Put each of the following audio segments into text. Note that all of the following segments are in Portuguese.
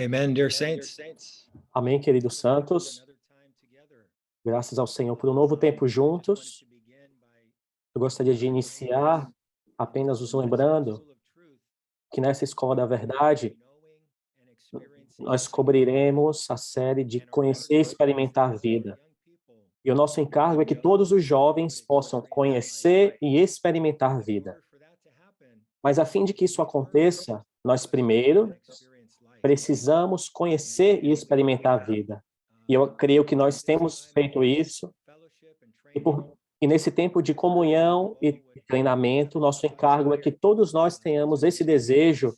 Amen, dear saints. Amém, queridos santos. Graças ao Senhor por um novo tempo juntos. Eu gostaria de iniciar apenas os lembrando que nessa Escola da Verdade nós cobriremos a série de Conhecer e Experimentar Vida. E o nosso encargo é que todos os jovens possam conhecer e experimentar vida. Mas a fim de que isso aconteça, nós primeiro precisamos conhecer e experimentar a vida. E eu creio que nós temos feito isso. E nesse tempo de comunhão e treinamento, nosso encargo é que todos nós tenhamos esse desejo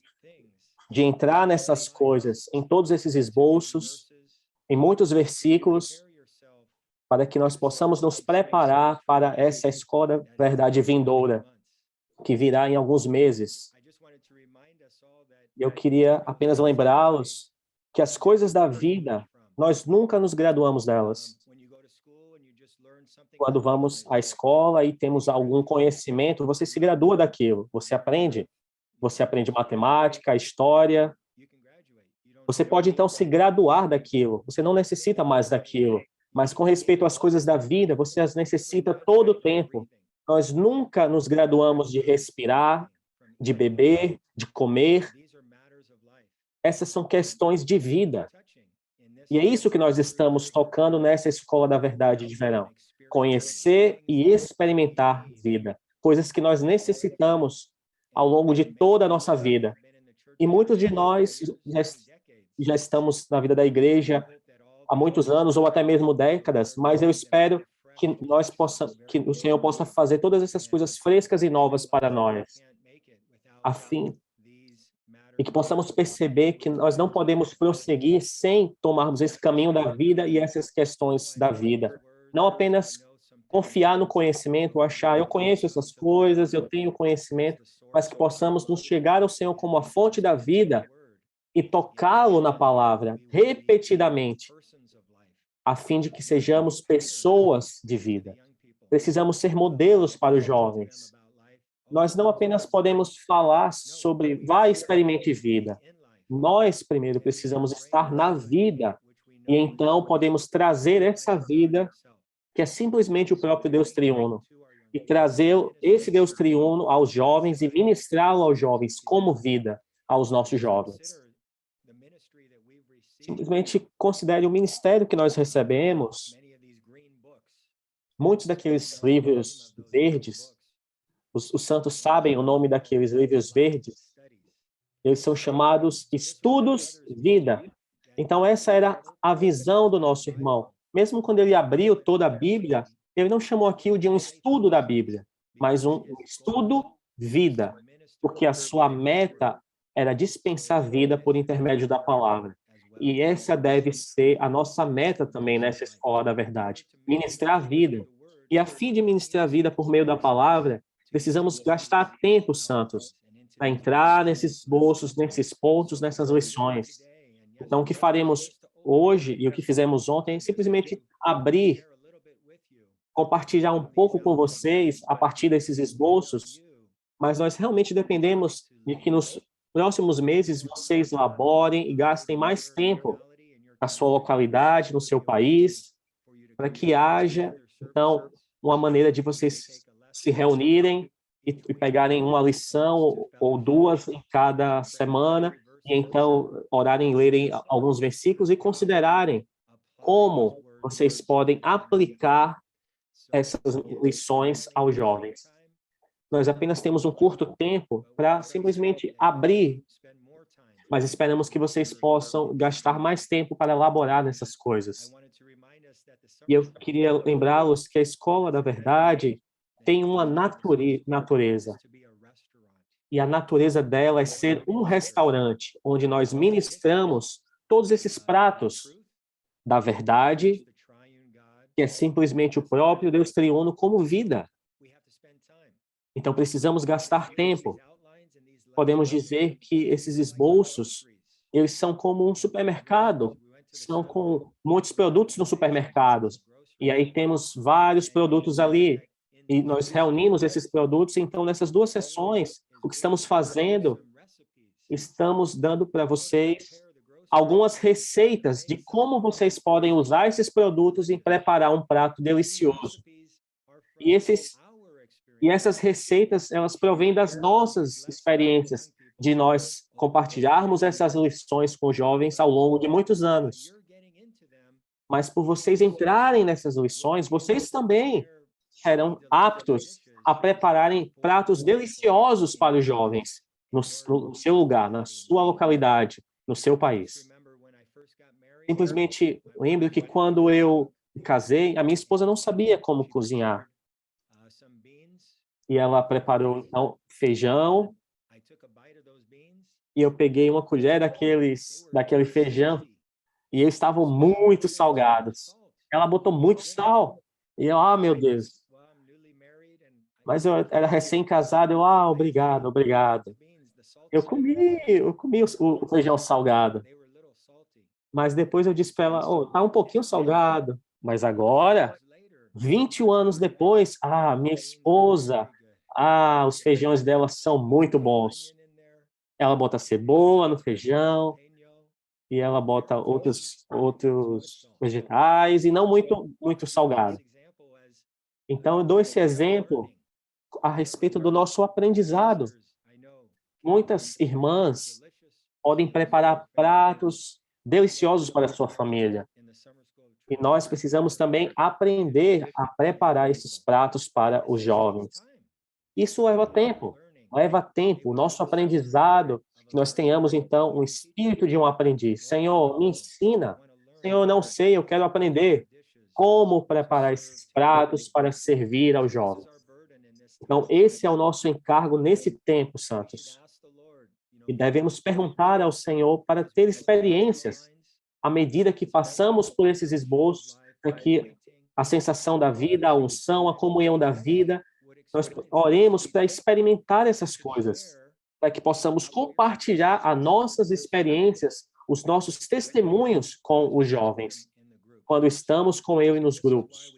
de entrar nessas coisas, em todos esses esboços, em muitos versículos, para que nós possamos nos preparar para essa escola da verdade vindoura, que virá em alguns meses. Eu queria apenas lembrá-los que as coisas da vida, nós nunca nos graduamos delas. Quando vamos à escola e temos algum conhecimento, você se gradua daquilo, você aprende matemática, história. Você pode então se graduar daquilo, você não necessita mais daquilo. Mas com respeito às coisas da vida, você as necessita todo o tempo. Nós nunca nos graduamos de respirar, de beber, de comer. Essas são questões de vida. E é isso que nós estamos tocando nessa Escola da Verdade de Verão. Conhecer e experimentar vida. Coisas que nós necessitamos ao longo de toda a nossa vida. E muitos de nós já estamos na vida da igreja há muitos anos ou até mesmo décadas, mas eu espero que o Senhor possa fazer todas essas coisas frescas e novas para nós, e que possamos perceber que nós não podemos prosseguir sem tomarmos esse caminho da vida e essas questões da vida. Não apenas confiar no conhecimento, achar, eu conheço essas coisas, eu tenho conhecimento, mas que possamos nos chegar ao Senhor como a fonte da vida e tocá-lo na palavra repetidamente, a fim de que sejamos pessoas de vida. Precisamos ser modelos para os jovens. Nós não apenas podemos falar sobre vai, experimente vida. Nós primeiro precisamos estar na vida e então podemos trazer essa vida que é simplesmente o próprio Deus triuno e trazer esse Deus triuno aos jovens e ministrá-lo aos jovens como vida aos nossos jovens. Simplesmente considere o ministério que nós recebemos. Muitos daqueles livros verdes, os santos sabem o nome daqueles livros verdes, eles são chamados estudos vida. Então essa era a visão do nosso irmão. Mesmo quando ele abriu toda a Bíblia, ele não chamou aquilo de um estudo da Bíblia, mas um estudo vida, porque a sua meta era dispensar vida por intermédio da palavra. E essa deve ser a nossa meta também nessa Escola da Verdade, ministrar vida. E a fim de ministrar vida por meio da palavra, precisamos gastar tempo, santos, para entrar nesses esboços, nesses pontos, nessas lições. Então, o que faremos hoje e o que fizemos ontem é simplesmente abrir, compartilhar um pouco com vocês a partir desses esboços, mas nós realmente dependemos de que nos próximos meses vocês laborem e gastem mais tempo na sua localidade, no seu país, para que haja, então, uma maneira de vocês se reunirem e pegarem uma lição ou duas em cada semana, e então orarem e lerem alguns versículos e considerarem como vocês podem aplicar essas lições aos jovens. Nós apenas temos um curto tempo para simplesmente abrir, mas esperamos que vocês possam gastar mais tempo para elaborar nessas coisas. E eu queria lembrá-los que a Escola da Verdade tem uma natureza. E a natureza dela é ser um restaurante, onde nós ministramos todos esses pratos da verdade, que é simplesmente o próprio Deus triuno como vida. Então, precisamos gastar tempo. Podemos dizer que esses esboços, eles são como um supermercado, são com muitos produtos no supermercado. E aí temos vários produtos ali, e nós reunimos esses produtos. Então, nessas duas sessões, o que estamos fazendo, estamos dando para vocês algumas receitas de como vocês podem usar esses produtos em preparar um prato delicioso. E essas receitas, elas provêm das nossas experiências, de nós compartilharmos essas lições com jovens ao longo de muitos anos. Mas por vocês entrarem nessas lições, vocês também serão aptos a prepararem pratos deliciosos para os jovens, no seu lugar, na sua localidade, no seu país. Simplesmente lembro que quando eu me casei, a minha esposa não sabia como cozinhar. E ela preparou, então, feijão, e eu peguei uma colher daquele feijão, e eles estavam muito salgados. Ela botou muito sal, e eu, meu Deus. Mas eu era recém-casado, eu, obrigado, obrigado. Eu comi o feijão salgado. Mas depois eu disse para ela, tá um pouquinho salgado. Mas agora, 21 anos depois, minha esposa, os feijões dela são muito bons. Ela bota cebola no feijão, e ela bota outros vegetais, e não muito salgado. Então, eu dou esse exemplo a respeito do nosso aprendizado. Muitas irmãs podem preparar pratos deliciosos para a sua família. E nós precisamos também aprender a preparar esses pratos para os jovens. Isso leva tempo. O nosso aprendizado, que nós tenhamos, então, um espírito de um aprendiz. Senhor, me ensina. Senhor, eu não sei, eu quero aprender como preparar esses pratos para servir aos jovens. Então, esse é o nosso encargo nesse tempo, santos. E devemos perguntar ao Senhor para ter experiências à medida que passamos por esses esboços, para que a sensação da vida, a unção, a comunhão da vida, nós oremos para experimentar essas coisas, para que possamos compartilhar as nossas experiências, os nossos testemunhos com os jovens, quando estamos com ele nos grupos.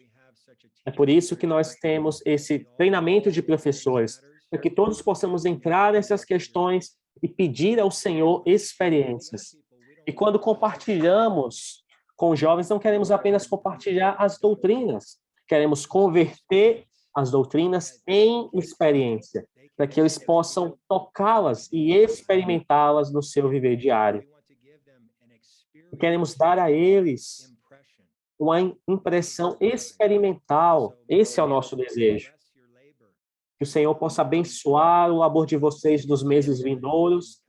É por isso que nós temos esse treinamento de professores, para que todos possamos entrar nessas questões e pedir ao Senhor experiências. E quando compartilhamos com os jovens, não queremos apenas compartilhar as doutrinas, queremos converter as doutrinas em experiência, para que eles possam tocá-las e experimentá-las no seu viver diário. E queremos dar a eles uma impressão experimental. Esse é o nosso desejo. Que o Senhor possa abençoar o labor de vocês nos meses vindouros.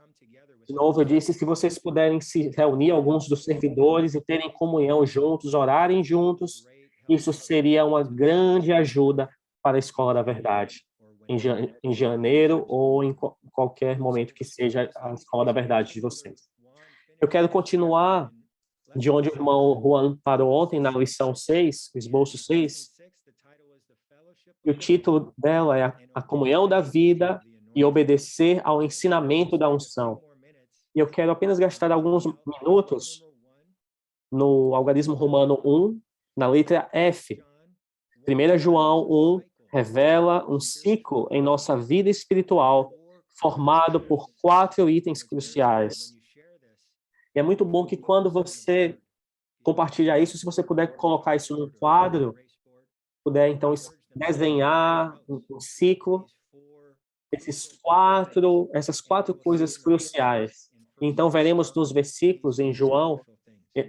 De novo, eu disse, se vocês puderem se reunir, alguns dos servidores, e terem comunhão juntos, orarem juntos, isso seria uma grande ajuda para a Escola da Verdade, em janeiro ou em qualquer momento que seja a Escola da Verdade de vocês. Eu quero continuar de onde o irmão Juan parou ontem, na lição 6, esboço 6. E o título dela é A Comunhão da Vida e Obedecer ao Ensinamento da Unção. E eu quero apenas gastar alguns minutos no Algarismo Romano 1, na letra F. 1 João 1 revela um ciclo em nossa vida espiritual formado por 4 itens cruciais. E é muito bom que quando você compartilha isso, se você puder colocar isso num quadro, puder então desenhar um ciclo, essas 4 coisas cruciais. Então veremos nos versículos em João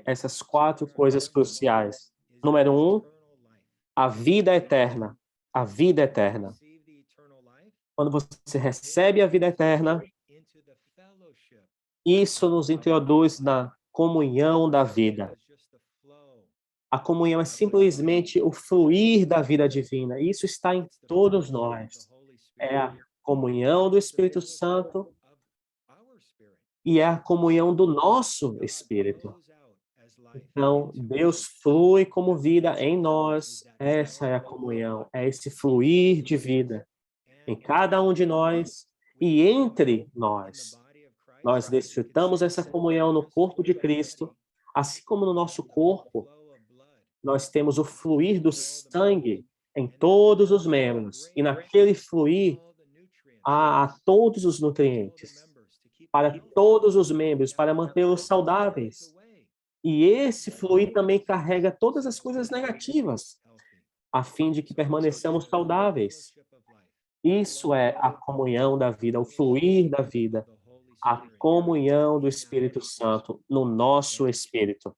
essas 4 coisas cruciais. Número 1, a vida eterna. A vida eterna. Quando você recebe a vida eterna, isso nos introduz na comunhão da vida. A comunhão é simplesmente o fluir da vida divina. Isso está em todos nós. É a comunhão do Espírito Santo e é a comunhão do nosso espírito. Então, Deus flui como vida em nós. Essa é a comunhão, é esse fluir de vida em cada um de nós e entre nós. Nós desfrutamos essa comunhão no corpo de Cristo, assim como no nosso corpo, nós temos o fluir do sangue em todos os membros, e naquele fluir há todos os nutrientes para todos os membros, para mantê-los saudáveis. E esse fluir também carrega todas as coisas negativas, a fim de que permaneçamos saudáveis. Isso é a comunhão da vida, o fluir da vida, a comunhão do Espírito Santo no nosso espírito.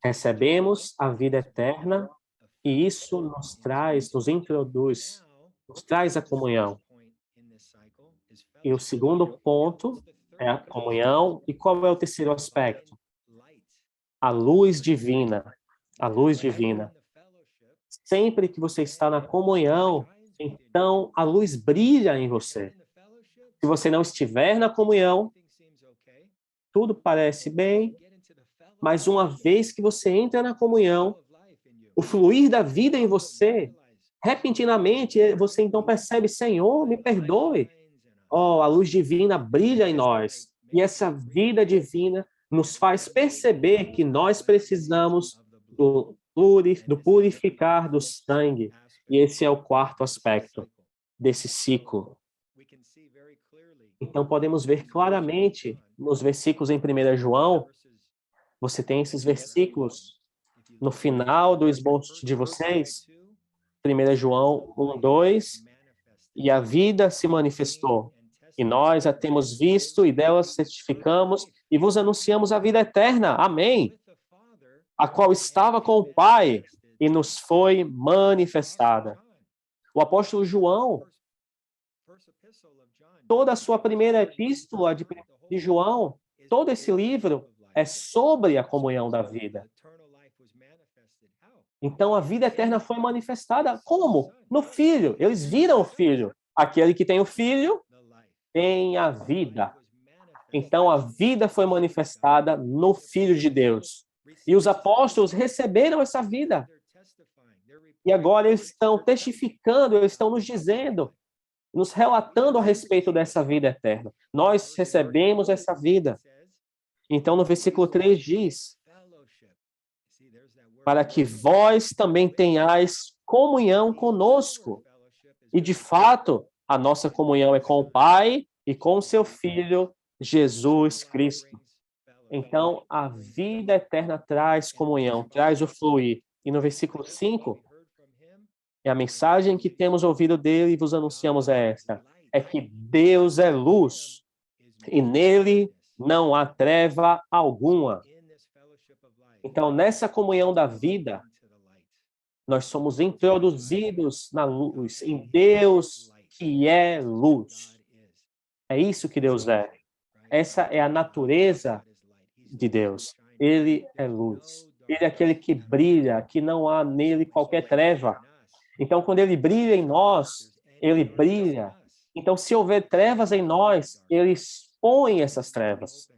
Recebemos a vida eterna e isso nos traz, nos introduz, nos traz a comunhão. E o segundo ponto é a comunhão. E qual é o terceiro aspecto? A luz divina. A luz divina. Sempre que você está na comunhão, então a luz brilha em você. Se você não estiver na comunhão, tudo parece bem, mas uma vez que você entra na comunhão, o fluir da vida em você, repentinamente, você então percebe, Senhor, me perdoe. Oh, a luz divina brilha em nós. E essa vida divina nos faz perceber que nós precisamos do purificar do sangue. E esse é o quarto aspecto desse ciclo. Então, podemos ver claramente nos versículos em 1 João, você tem esses versículos no final do esboço de vocês, 1 João 1, 2, e a vida se manifestou, e nós a temos visto, e dela certificamos, e vos anunciamos a vida eterna. Amém. A qual estava com o Pai, e nos foi manifestada. O apóstolo João, toda a sua primeira epístola de João, todo esse livro é sobre a comunhão da vida. Então, a vida eterna foi manifestada como? No Filho. Eles viram o Filho. Aquele que tem o Filho tem a vida. Então, a vida foi manifestada no Filho de Deus. E os apóstolos receberam essa vida. E agora eles estão testificando, eles estão nos dizendo, nos relatando a respeito dessa vida eterna. Nós recebemos essa vida. Então, no versículo 3 diz, para que vós também tenhais comunhão conosco. E, de fato, a nossa comunhão é com o Pai e com o seu Filho, Jesus Cristo. Então, a vida eterna traz comunhão, traz o fluir. E no versículo 5, a mensagem que temos ouvido dele e vos anunciamos é esta, é que Deus é luz e nele não há treva alguma. Então, nessa comunhão da vida, nós somos introduzidos na luz, em Deus que é luz. É isso que Deus é. Essa é a natureza de Deus. Ele é luz. Ele é aquele que brilha, que não há nele qualquer treva. Então, quando ele brilha em nós, ele brilha. Então, se houver trevas em nós, ele expõe essas trevas.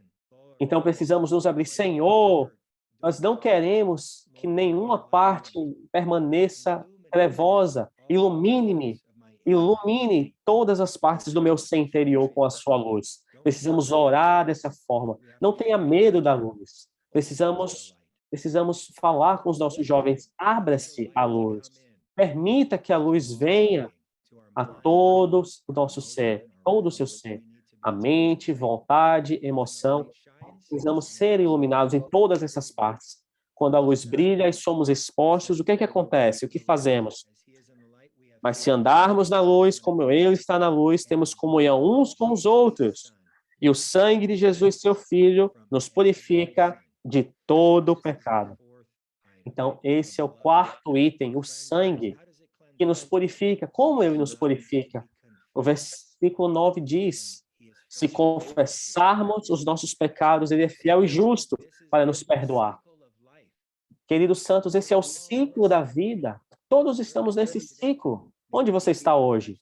Então, precisamos nos abrir. Senhor, nós não queremos que nenhuma parte permaneça trevosa. Ilumine-me. Ilumine todas as partes do meu ser interior com a sua luz. Precisamos orar dessa forma. Não tenha medo da luz. Precisamos falar com os nossos jovens. Abra-se a luz. Permita que a luz venha a todo o nosso ser, todo o seu ser. A mente, vontade, emoção. Precisamos ser iluminados em todas essas partes. Quando a luz brilha e somos expostos, o que acontece? O que fazemos? Mas se andarmos na luz, como ele está na luz, temos comunhão uns com os outros. E o sangue de Jesus, seu Filho, nos purifica de todo o pecado. Então, esse é o quarto item, o sangue, que nos purifica. Como ele nos purifica? O versículo 9 diz, se confessarmos os nossos pecados, ele é fiel e justo para nos perdoar. Queridos santos, esse é o ciclo da vida. Todos estamos nesse ciclo. Onde você está hoje?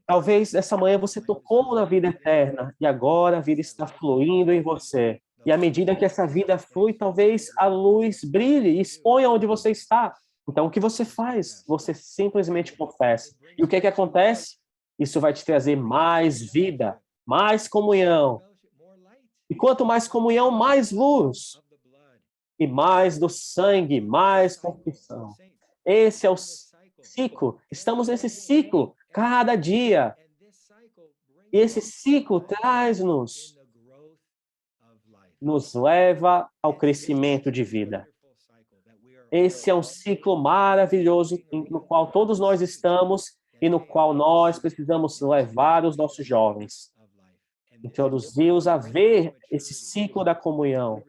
Talvez essa manhã você tocou na vida eterna e agora a vida está fluindo em você. E à medida que essa vida flui, talvez a luz brilhe e exponha onde você está. Então, o que você faz? Você simplesmente confessa. E o que acontece? Isso vai te trazer mais vida, mais comunhão. E quanto mais comunhão, mais luz. E mais do sangue, mais confissão. Esse é o ciclo. Estamos nesse ciclo cada dia. E esse ciclo nos leva ao crescimento de vida. Esse é um ciclo maravilhoso no qual todos nós estamos e no qual nós precisamos levar os nossos jovens, introduzi-los a ver esse ciclo da comunhão.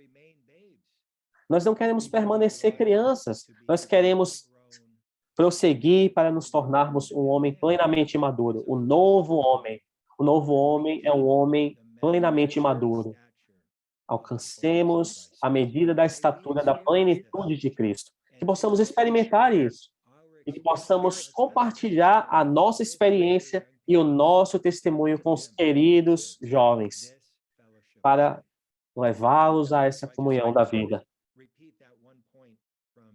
Nós não queremos permanecer crianças, nós queremos prosseguir para nos tornarmos um homem plenamente maduro, o novo homem. O novo homem é um homem plenamente maduro. Alcancemos a medida da estatura da plenitude de Cristo. Que possamos experimentar isso e que possamos compartilhar a nossa experiência e o nosso testemunho com os queridos jovens para levá-los a essa comunhão da vida.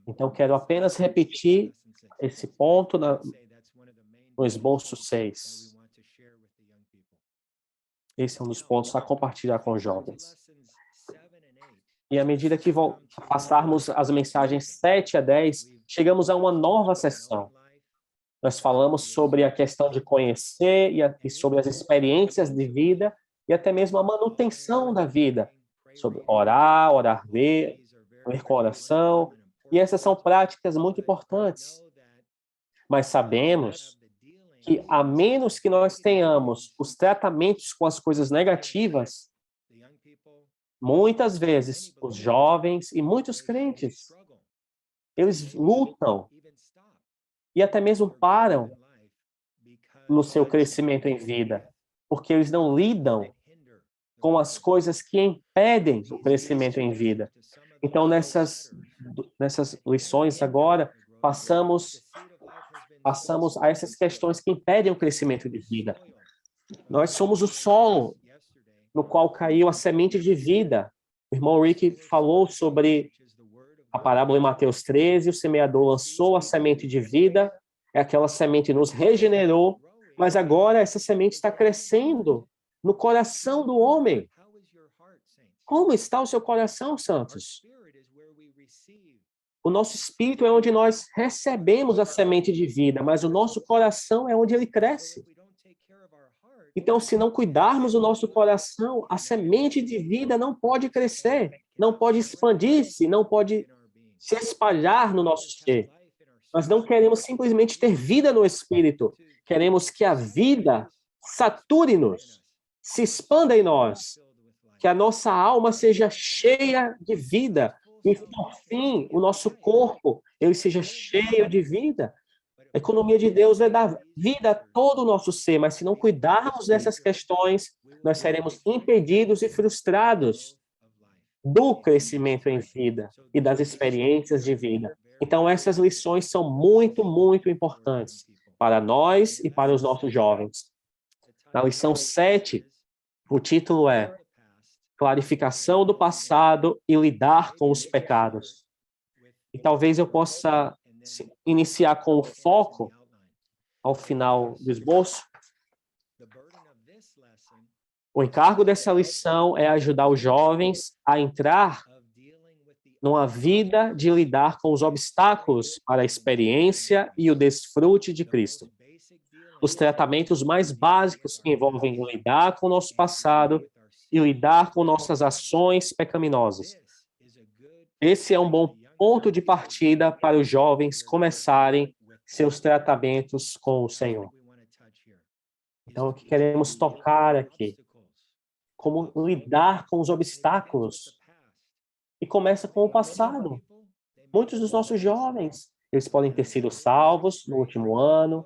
Então, quero apenas repetir esse ponto no esboço 6. Esse é um dos pontos a compartilhar com os jovens. E à medida que passarmos as mensagens 7 a 10, chegamos a uma nova sessão. Nós falamos sobre a questão de conhecer e sobre as experiências de vida e até mesmo a manutenção da vida. Sobre orar ver com oração. E essas são práticas muito importantes. Mas sabemos que, a menos que nós tenhamos os tratamentos com as coisas negativas, muitas vezes os jovens e muitos crentes, eles lutam e até mesmo param no seu crescimento em vida, porque eles não lidam com as coisas que impedem o crescimento em vida. Então, nessas lições agora, passamos a essas questões que impedem o crescimento de vida. Nós somos o solo no qual caiu a semente de vida. O irmão Rick falou sobre a parábola em Mateus 13, o semeador lançou a semente de vida, aquela semente nos regenerou, mas agora essa semente está crescendo no coração do homem. Como está o seu coração, santos? O nosso espírito é onde nós recebemos a semente de vida, mas o nosso coração é onde ele cresce. Então, se não cuidarmos do nosso coração, a semente de vida não pode crescer, não pode expandir-se, não pode se espalhar no nosso ser. Nós não queremos simplesmente ter vida no espírito, queremos que a vida sature-nos, se expanda em nós, que a nossa alma seja cheia de vida, e, por fim, o nosso corpo ele seja cheio de vida. A economia de Deus vai dar vida a todo o nosso ser, mas se não cuidarmos dessas questões, nós seremos impedidos e frustrados do crescimento em vida e das experiências de vida. Então, essas lições são muito, muito importantes para nós e para os nossos jovens. Na lição 7, o título é Clarificação do passado e lidar com os pecados. E talvez eu possa iniciar com o foco ao final do esboço. O encargo dessa lição é ajudar os jovens a entrar numa vida de lidar com os obstáculos para a experiência e o desfrute de Cristo. Os tratamentos mais básicos que envolvem lidar com o nosso passado e lidar com nossas ações pecaminosas. Esse é um bom ponto de partida para os jovens começarem seus tratamentos com o Senhor. Então, o que queremos tocar aqui? Como lidar com os obstáculos. E começa com o passado. Muitos dos nossos jovens, eles podem ter sido salvos no último ano,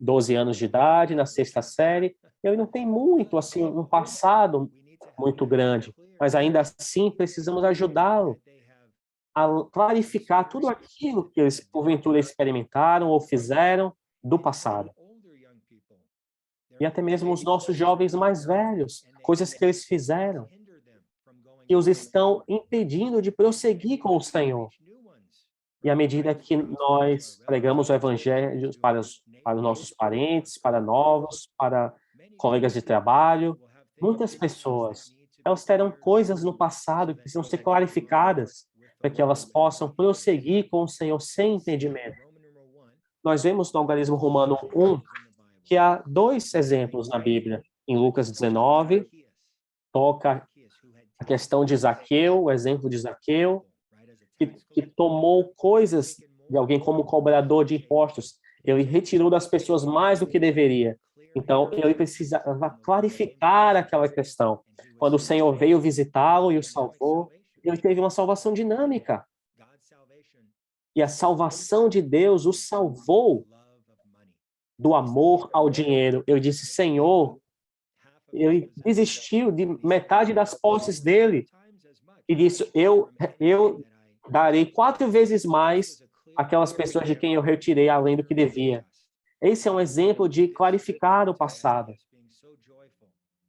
12 anos de idade, na 6ª série. Ele não tem muito, assim, um passado muito grande, mas ainda assim precisamos ajudá-lo a clarificar tudo aquilo que eles, porventura, experimentaram ou fizeram do passado. E até mesmo os nossos jovens mais velhos, coisas que eles fizeram, que os estão impedindo de prosseguir com o Senhor. E à medida que nós pregamos o Evangelho para os nossos parentes, para novos, para colegas de trabalho, muitas pessoas, elas terão coisas no passado que precisam ser clarificadas para que elas possam prosseguir com o Senhor sem entendimento. Nós vemos no algarismo romano 1 que há 2 exemplos na Bíblia. em Lucas 19, toca a questão de Zaqueu, o exemplo de Zaqueu, que tomou coisas de alguém como cobrador de impostos. Ele retirou das pessoas mais do que deveria. Então, ele precisava clarificar aquela questão. Quando o Senhor veio visitá-lo e o salvou, ele teve uma salvação dinâmica. E a salvação de Deus o salvou do amor ao dinheiro. Eu disse, Senhor, ele desistiu de metade das posses dele e disse, eu darei 4 vezes mais aquelas pessoas de quem eu retirei além do que devia. Esse é um exemplo de clarificar o passado.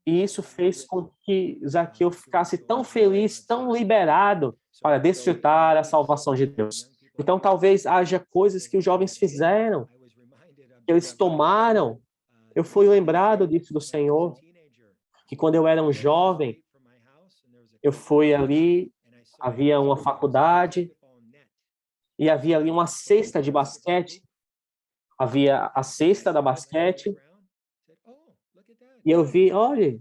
E isso fez com que Zaqueu ficasse tão feliz, tão liberado para desfrutar a salvação de Deus. Então, talvez haja coisas que os jovens fizeram, que eles tomaram. Eu fui lembrado disso do Senhor, que quando eu era um jovem, eu fui ali, havia uma faculdade, e havia ali uma cesta de basquete. Havia a cesta da basquete, e eu vi, olha,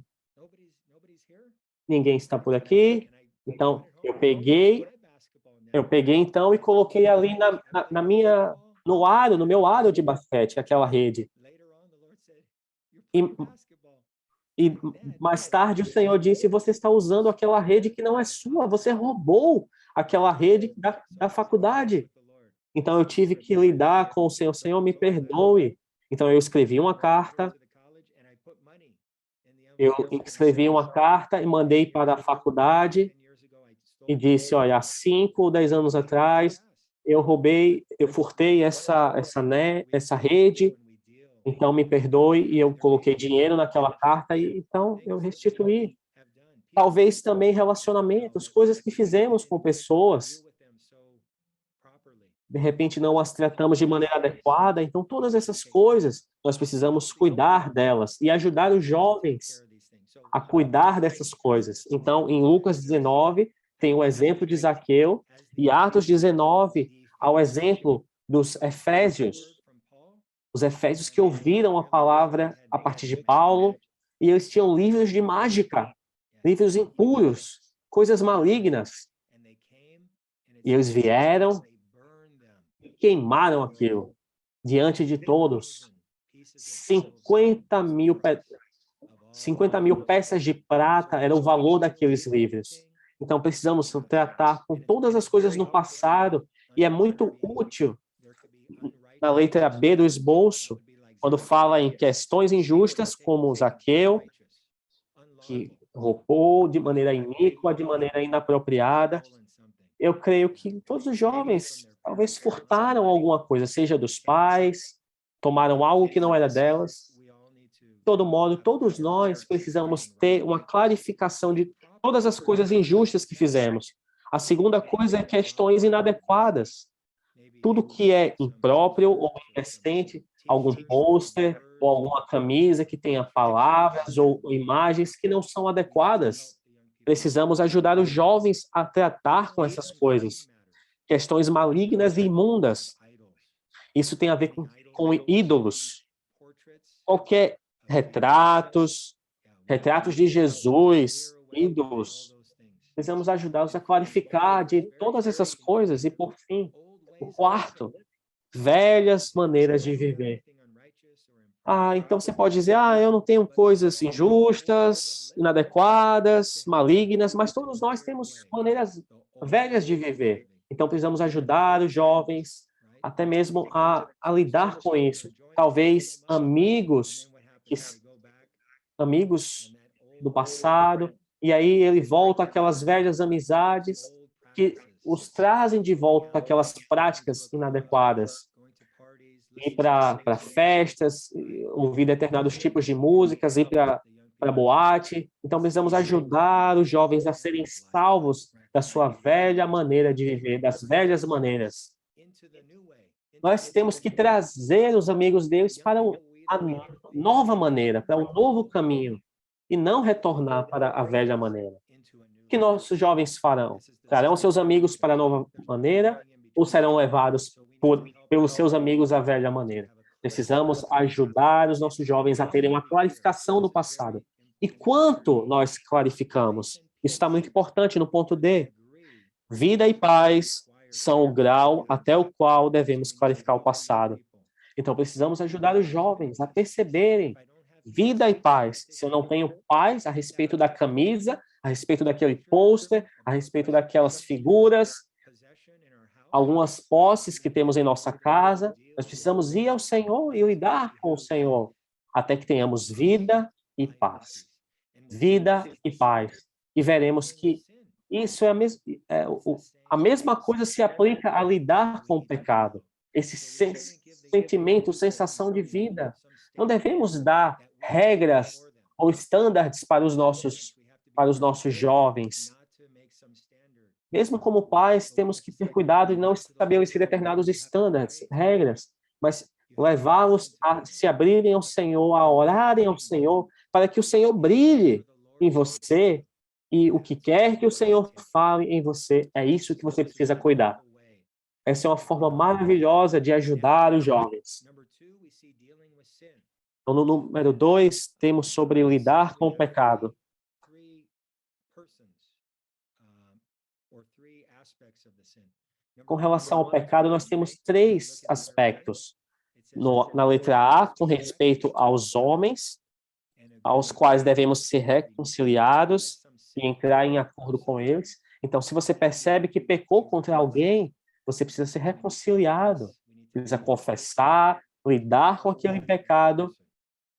ninguém está por aqui. Então, eu peguei então e coloquei ali no meu aro de basquete, aquela rede. E mais tarde o Senhor disse, você está usando aquela rede que não é sua, você roubou aquela rede da faculdade. Então eu tive que lidar com o Senhor, me perdoe. Então eu escrevi uma carta, e mandei para a faculdade e disse, olha, há 5 ou 10 anos atrás, eu furtei essa rede, então me perdoe, e eu coloquei dinheiro naquela carta, e então eu restituí. Talvez também relacionamentos, coisas que fizemos com pessoas, de repente não as tratamos de maneira adequada, então todas essas coisas, nós precisamos cuidar delas e ajudar os jovens a cuidar dessas coisas. Então, em Lucas 19, tem o exemplo de Zaqueu, e Atos 19, ao exemplo dos Efésios. Os Efésios que ouviram a palavra a partir de Paulo, e eles tinham livros de mágica, livros impuros, coisas malignas. E eles vieram e queimaram aquilo diante de todos. 50 mil peças de prata era o valor daqueles livros. Então, precisamos tratar com todas as coisas no passado, e é muito útil na letra B do esboço, quando fala em questões injustas, como Zaqueu, que roubou de maneira iníqua, de maneira inapropriada. Eu creio que todos os jovens talvez furtaram alguma coisa, seja dos pais, tomaram algo que não era delas. De todo modo, todos nós precisamos ter uma clarificação de todas as coisas injustas que fizemos. A segunda coisa é questões inadequadas. Tudo que é impróprio ou indecente, algum pôster ou alguma camisa que tenha palavras ou imagens que não são adequadas. Precisamos ajudar os jovens a tratar com essas coisas. Questões malignas e imundas. Isso tem a ver com ídolos. Qualquer retratos de Jesus, ídolos. Precisamos ajudá-los a clarificar de todas essas coisas. E, por fim, o quarto, velhas maneiras de viver. Então você pode dizer, eu não tenho coisas injustas, inadequadas, malignas, mas todos nós temos maneiras velhas de viver. Então precisamos ajudar os jovens até mesmo a lidar com isso. Talvez amigos do passado, e aí ele volta àquelas velhas amizades que os trazem de volta àquelas práticas inadequadas. Ir para festas, ouvir determinados tipos de músicas, ir para boate. Então, precisamos ajudar os jovens a serem salvos da sua velha maneira de viver, das velhas maneiras. Nós temos que trazer os amigos deles para a nova maneira, para um novo caminho, e não retornar para a velha maneira. O que nossos jovens farão? Trarão seus amigos para a nova maneira ou serão levados pelos seus amigos à velha maneira? Precisamos ajudar os nossos jovens a terem uma clarificação do passado. E quanto nós clarificamos? Isso está muito importante no ponto D. Vida e paz são o grau até o qual devemos clarificar o passado. Então, precisamos ajudar os jovens a perceberem vida e paz. Se eu não tenho paz a respeito da camisa, a respeito daquele pôster, a respeito daquelas figuras, algumas posses que temos em nossa casa, nós precisamos ir ao Senhor e lidar com o Senhor, até que tenhamos vida e paz. Vida e paz. E veremos que isso é a mesma coisa se aplica a lidar com o pecado. Esse sentimento, sensação de vida. Não devemos dar regras ou estándares para os nossos jovens. Mesmo como pais, temos que ter cuidado de não estabelecer determinados estándares, regras, mas levá-los a se abrirem ao Senhor, a orarem ao Senhor, para que o Senhor brilhe em você e o que quer que o Senhor fale em você, é isso que você precisa cuidar. Essa é uma forma maravilhosa de ajudar os jovens. Então, no número 2, temos sobre lidar com o pecado. Com relação ao pecado, nós temos 3 aspectos. Na letra A, com respeito aos homens, aos quais devemos ser reconciliados e entrar em acordo com eles. Então, se você percebe que pecou contra alguém, você precisa ser reconciliado, precisa confessar, lidar com aquele pecado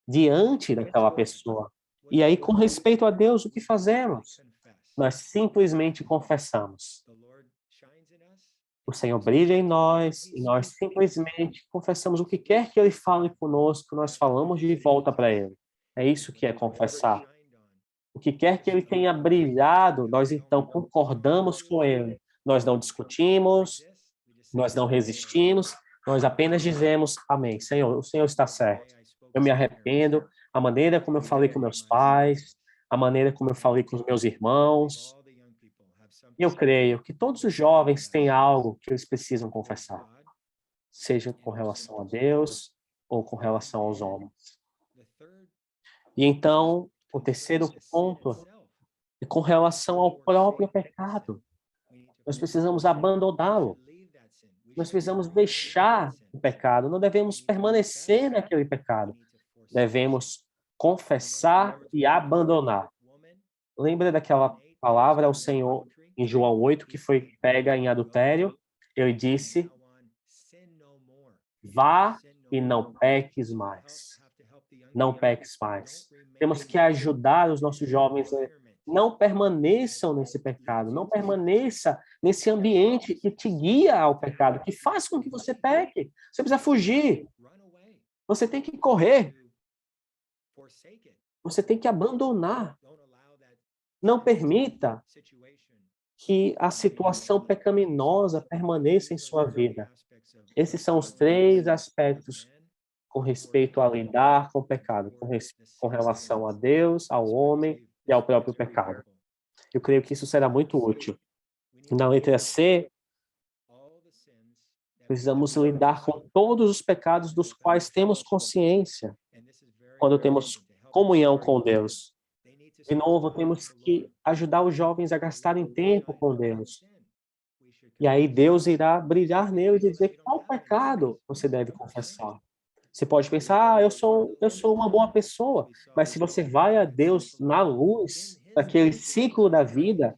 diante daquela pessoa. E aí, com respeito a Deus, o que fazemos? Nós simplesmente confessamos. O Senhor brilha em nós e nós simplesmente confessamos o que quer que Ele fale conosco, nós falamos de volta para Ele. É isso que é confessar. O que quer que Ele tenha brilhado, nós então concordamos com Ele. Nós não discutimos, nós não resistimos, nós apenas dizemos, amém, Senhor, o Senhor está certo. Eu me arrependo, a maneira como eu falei com meus pais, a maneira como eu falei com os meus irmãos. E eu creio que todos os jovens têm algo que eles precisam confessar, seja com relação a Deus ou com relação aos homens. E então, o terceiro ponto é com relação ao próprio pecado. Nós precisamos abandoná-lo. Nós precisamos deixar o pecado. Não devemos permanecer naquele pecado. Devemos confessar e abandonar. Lembra daquela palavra ao Senhor em João 8, que foi pega em adultério? Ele disse, vá e não peques mais. Não peques mais. Temos que ajudar os nossos jovens a não permaneçam nesse pecado, não permaneça nesse ambiente que te guia ao pecado, que faz com que você peque. Você precisa fugir. Você tem que correr. Você tem que abandonar. Não permita que a situação pecaminosa permaneça em sua vida. Esses são os 3 aspectos com respeito a lidar com o pecado, com relação a Deus, ao homem e ao próprio pecado. Eu creio que isso será muito útil. Na letra C, precisamos lidar com todos os pecados dos quais temos consciência quando temos comunhão com Deus. De novo, temos que ajudar os jovens a gastarem tempo com Deus. E aí Deus irá brilhar neles e dizer qual pecado você deve confessar. Você pode pensar, eu sou uma boa pessoa, mas se você vai a Deus na luz daquele ciclo da vida,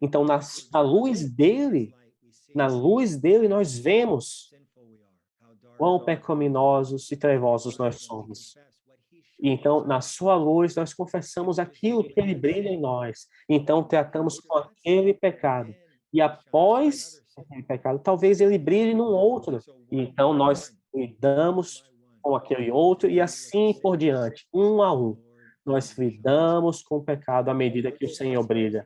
então na luz dele nós vemos quão pecaminosos e trevosos nós somos. E então, na sua luz, nós confessamos aquilo que ele brilha em nós. Então, tratamos com aquele pecado. E após aquele pecado, talvez ele brilhe num outro. E então, nós lidamos com aquele outro e assim por diante, um a um. Nós lidamos com o pecado à medida que o Senhor brilha.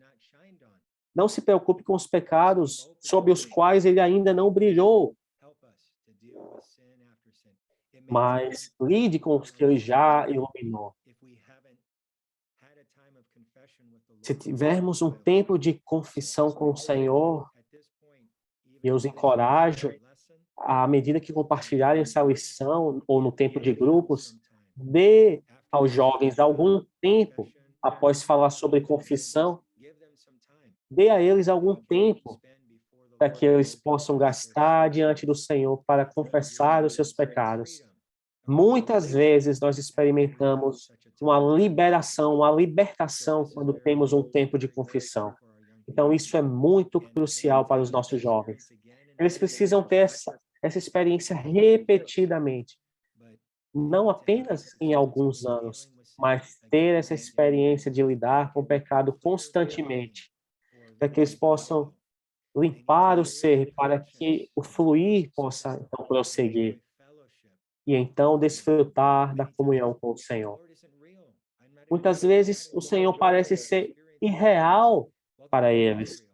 Não se preocupe com os pecados sobre os quais ele ainda não brilhou, mas lide com os que ele já iluminou. Se tivermos um tempo de confissão com o Senhor, eu os encorajo à medida que compartilharem essa lição, ou no tempo de grupos, dê aos jovens algum tempo, após falar sobre confissão, dê a eles algum tempo para que eles possam gastar diante do Senhor para confessar os seus pecados. Muitas vezes nós experimentamos uma liberação, uma libertação quando temos um tempo de confissão. Então, isso é muito crucial para os nossos jovens. Eles precisam ter essa experiência repetidamente, não apenas em alguns anos, mas ter essa experiência de lidar com o pecado constantemente, para que eles possam limpar o ser, para que o fluir possa então prosseguir e então desfrutar da comunhão com o Senhor. Muitas vezes o Senhor parece ser irreal para eles,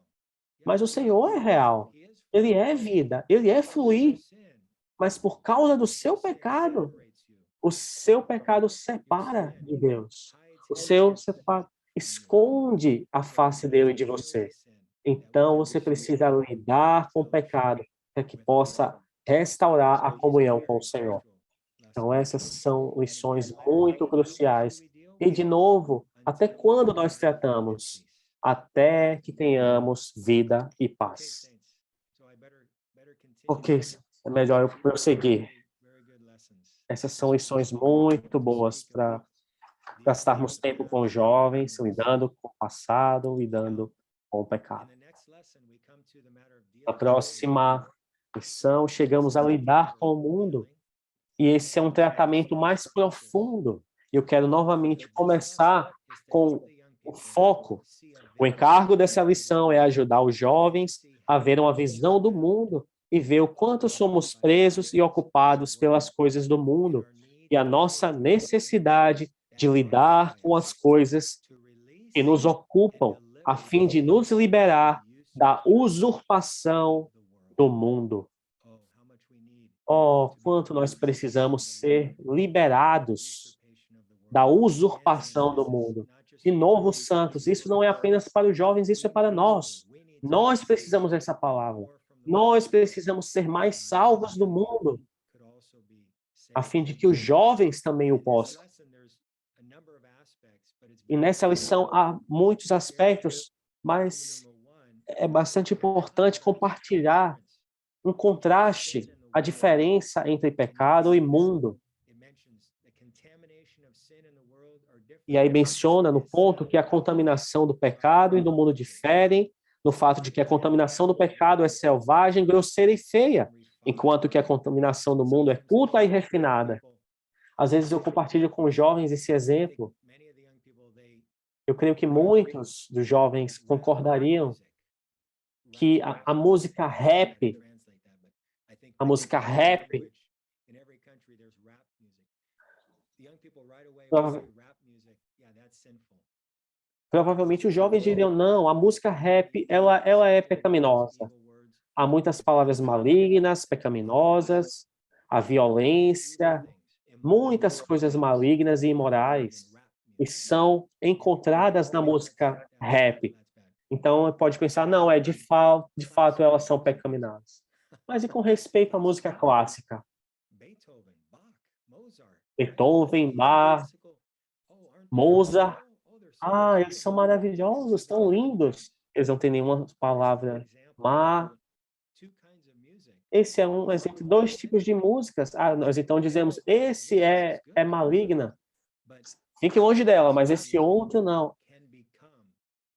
mas o Senhor é real. Ele é vida, ele é fluir, mas por causa do seu pecado, o seu pecado separa de Deus. O seu esconde a face dele de você. Então você precisa lidar com o pecado para que possa restaurar a comunhão com o Senhor. Então essas são lições muito cruciais. E de novo, até quando nós tratamos? Até que tenhamos vida e paz. Ok, é melhor eu prosseguir. Essas são lições muito boas para gastarmos tempo com os jovens, lidando com o passado, lidando com o pecado. Na próxima lição, chegamos a lidar com o mundo. E esse é um tratamento mais profundo. Eu quero novamente começar com o foco. O encargo dessa lição é ajudar os jovens a ver uma visão do mundo e ver o quanto somos presos e ocupados pelas coisas do mundo e a nossa necessidade de lidar com as coisas que nos ocupam a fim de nos liberar da usurpação do mundo. Oh, quanto nós precisamos ser liberados da usurpação do mundo. De novo, santos, isso não é apenas para os jovens, isso é para nós. Nós precisamos dessa palavra. Nós precisamos ser mais salvos do mundo, a fim de que os jovens também o possam. E nessa lição há muitos aspectos, mas é bastante importante compartilhar um contraste, a diferença entre pecado e mundo. E aí menciona no ponto que a contaminação do pecado e do mundo diferem, no fato de que a contaminação do pecado é selvagem, grosseira e feia, enquanto que a contaminação do mundo é culta e refinada. Às vezes eu compartilho com os jovens esse exemplo. Eu creio que muitos dos jovens concordariam que a música rap, provavelmente os jovens diriam, não, a música rap, ela é pecaminosa. Há muitas palavras malignas, pecaminosas, a violência, muitas coisas malignas e imorais, e são encontradas na música rap. Então, pode pensar, não, de fato elas são pecaminosas. Mas e com respeito à música clássica? Beethoven, Bach, Mozart, eles são maravilhosos, tão lindos. Eles não têm nenhuma palavra má. Esse é um exemplo, dois tipos de músicas. Nós então dizemos, esse é maligna. Fique longe dela, mas esse outro não.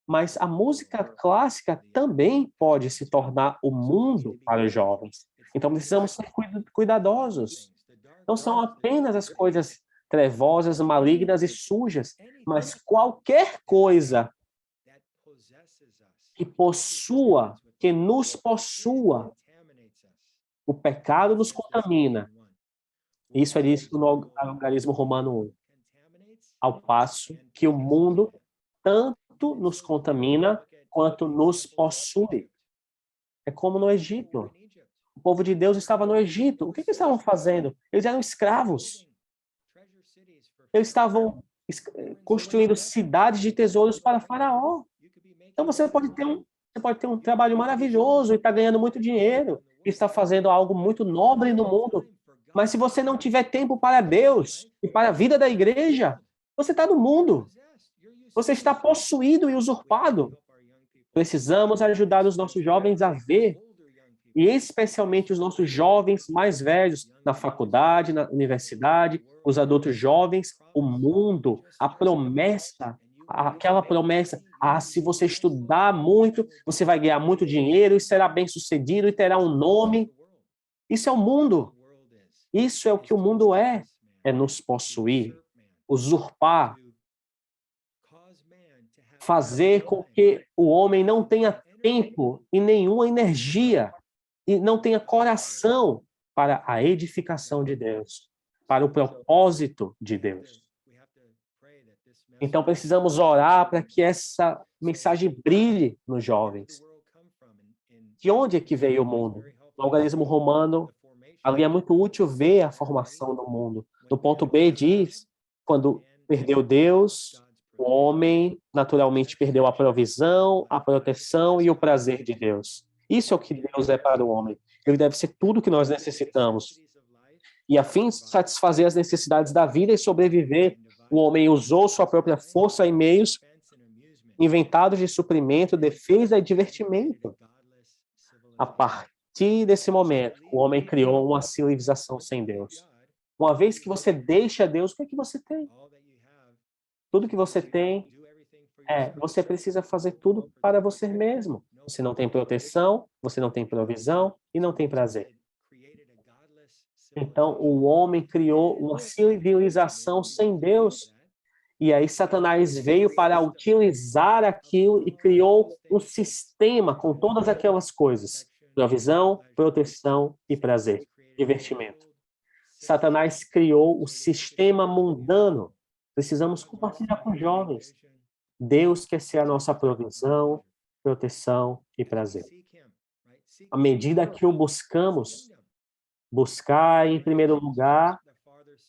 Mas a música clássica também pode se tornar o mundo para os jovens. Então precisamos ser cuidadosos. Não são apenas as coisas trevosas, malignas e sujas, mas qualquer coisa que nos possua, o pecado nos contamina. Isso é dito no algarismo romano 1. Ao passo que o mundo tanto nos contamina quanto nos possui. É como no Egito. O povo de Deus estava no Egito. O que eles estavam fazendo? Eles eram escravos. Eles estavam construindo cidades de tesouros para Faraó. Então você pode ter Você pode ter um trabalho maravilhoso e estar ganhando muito dinheiro, e está fazendo algo muito nobre no mundo. Mas se você não tiver tempo para Deus e para a vida da igreja, você está no mundo. Você está possuído e usurpado. Precisamos ajudar os nossos jovens a ver, e especialmente os nossos jovens mais velhos, na faculdade, na universidade, os adultos jovens, o mundo, a promessa, aquela promessa, se você estudar muito, você vai ganhar muito dinheiro e será bem-sucedido e terá um nome. Isso é o mundo. Isso é o que o mundo é nos possuir, usurpar, fazer com que o homem não tenha tempo e nenhuma energia e não tenha coração para a edificação de Deus, para o propósito de Deus. Então precisamos orar para que essa mensagem brilhe nos jovens. De onde é que veio o mundo? No algarismo romano, ali é muito útil ver a formação do mundo. No ponto B diz, quando perdeu Deus, o homem naturalmente perdeu a provisão, a proteção e o prazer de Deus. Isso é o que Deus é para o homem. Ele deve ser tudo o que nós necessitamos. E a fim de satisfazer as necessidades da vida e sobreviver, o homem usou sua própria força e meios inventados de suprimento, defesa e divertimento. A partir desse momento, o homem criou uma civilização sem Deus. Uma vez que você deixa Deus, o que é que você tem? Tudo que você tem você precisa fazer tudo para você mesmo. Você não tem proteção, você não tem provisão e não tem prazer. Então, o homem criou uma civilização sem Deus. E aí Satanás veio para utilizar aquilo e criou um sistema com todas aquelas coisas: provisão, proteção e prazer, divertimento. Satanás criou o sistema mundano. Precisamos compartilhar com os jovens. Deus quer ser a nossa provisão, proteção e prazer. À medida que o buscamos, buscar em primeiro lugar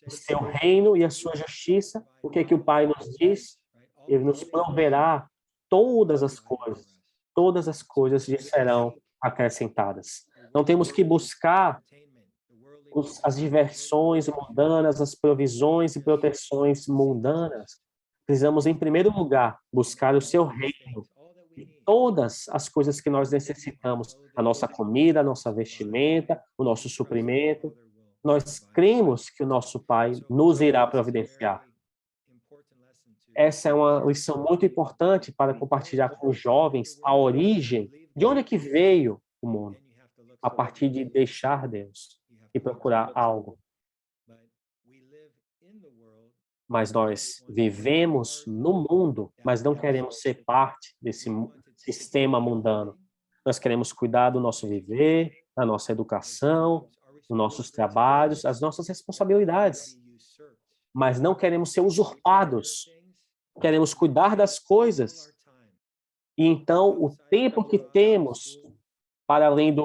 o seu reino e a sua justiça, o que é que o Pai nos diz? Ele nos proverá todas as coisas lhe serão acrescentadas. Não temos que buscar as diversões mundanas, as provisões e proteções mundanas. Precisamos, em primeiro lugar, buscar o seu reino. E todas as coisas que nós necessitamos, a nossa comida, a nossa vestimenta, o nosso suprimento, nós cremos que o nosso Pai nos irá providenciar. Essa é uma lição muito importante para compartilhar com os jovens a origem, de onde é que veio o mundo, a partir de deixar Deus e procurar algo. Mas nós vivemos no mundo, mas não queremos ser parte desse sistema mundano. Nós queremos cuidar do nosso viver, da nossa educação, dos nossos trabalhos, as nossas responsabilidades. Mas não queremos ser usurpados. Queremos cuidar das coisas. E então, o tempo que temos para além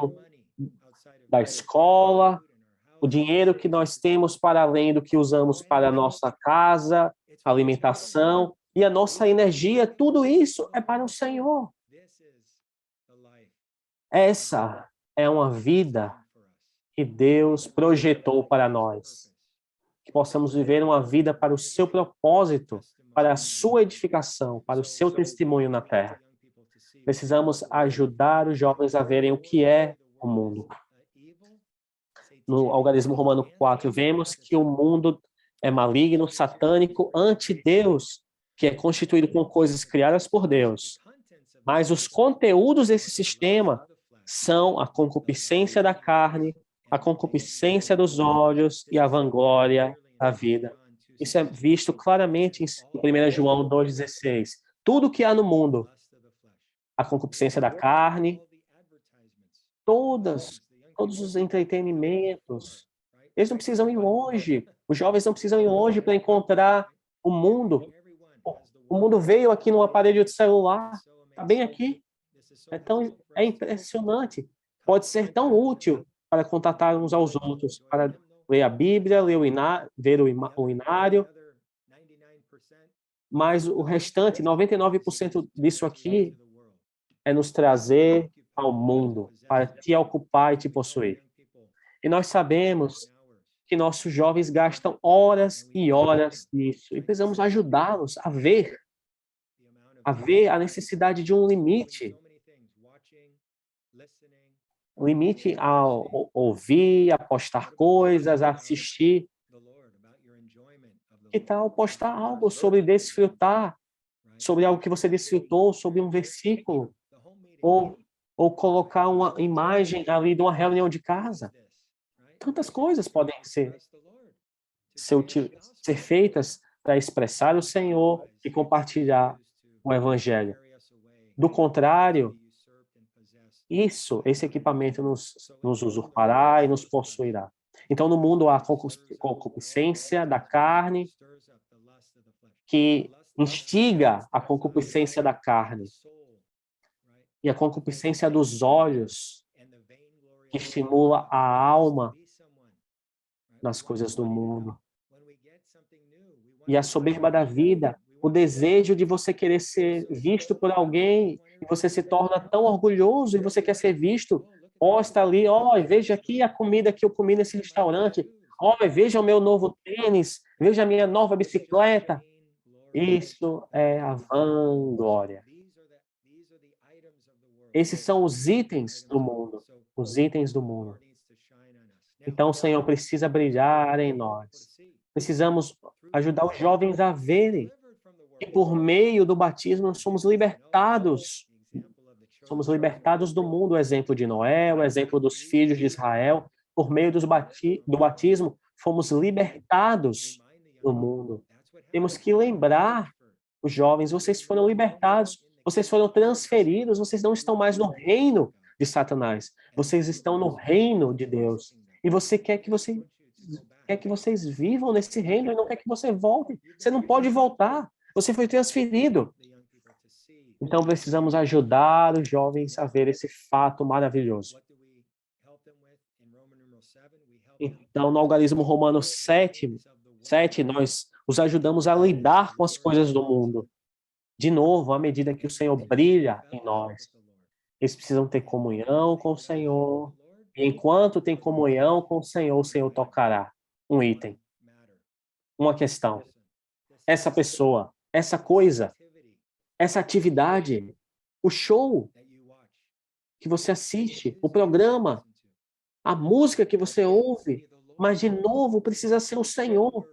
da escola, o dinheiro que nós temos para além do que usamos para a nossa casa, alimentação e a nossa energia, tudo isso é para o Senhor. Essa é uma vida que Deus projetou para nós. Que possamos viver uma vida para o seu propósito, para a sua edificação, para o seu testemunho na terra. Precisamos ajudar os jovens a verem o que é o mundo. No algarismo romano 4, vemos que o mundo é maligno, satânico, anti-Deus, que é constituído com coisas criadas por Deus. Mas os conteúdos desse sistema são a concupiscência da carne, a concupiscência dos olhos e a vanglória da vida. Isso é visto claramente em 1 João 2,16. Tudo que há no mundo, a concupiscência da carne, todos os entretenimentos, eles não precisam ir longe. Os jovens não precisam ir longe para encontrar o mundo. O mundo veio aqui num aparelho de celular, está bem aqui. É impressionante. Pode ser tão útil para contatar uns aos outros, para ler a Bíblia, ver o inário, mas o restante, 99% disso aqui, é nos trazer ao mundo, para te ocupar e te possuir. E nós sabemos que nossos jovens gastam horas e horas nisso, e precisamos ajudá-los a ver a necessidade de um limite ao ouvir, a postar coisas, a assistir. Que tal postar algo sobre desfrutar, sobre algo que você desfrutou, sobre um versículo, ou colocar uma imagem ali de uma reunião de casa? Tantas coisas podem ser feitas para expressar o Senhor e compartilhar o Evangelho. Do contrário, esse equipamento nos usurpará e nos possuirá. Então, no mundo há concupiscência da carne, que instiga a concupiscência da carne, e a concupiscência dos olhos, que estimula a alma nas coisas do mundo. E a soberba da vida, o desejo de você querer ser visto por alguém, e você se torna tão orgulhoso e você quer ser visto. Posta ali, veja aqui a comida que eu comi nesse restaurante. Veja o meu novo tênis, veja a minha nova bicicleta. Isso é a vanglória. Esses são os itens do mundo, os itens do mundo. Então, o Senhor precisa brilhar em nós. Precisamos ajudar os jovens a verem que por meio do batismo nós somos libertados. Somos libertados do mundo, o exemplo de Noé, o exemplo dos filhos de Israel. Por meio do batismo, fomos libertados do mundo. Temos que lembrar os jovens, vocês foram libertados, vocês foram transferidos, vocês não estão mais no reino de Satanás, vocês estão no reino de Deus. E você quer que vocês vivam nesse reino e não quer que você volte. Você não pode voltar, você foi transferido. Então precisamos ajudar os jovens a ver esse fato maravilhoso. Então, no algarismo romano 7, nós os ajudamos a lidar com as coisas do mundo. De novo, à medida que o Senhor brilha em nós, eles precisam ter comunhão com o Senhor. E enquanto tem comunhão com o Senhor tocará um item, uma questão. Essa pessoa, essa coisa, essa atividade, o show que você assiste, o programa, a música que você ouve, mas de novo precisa ser o Senhor.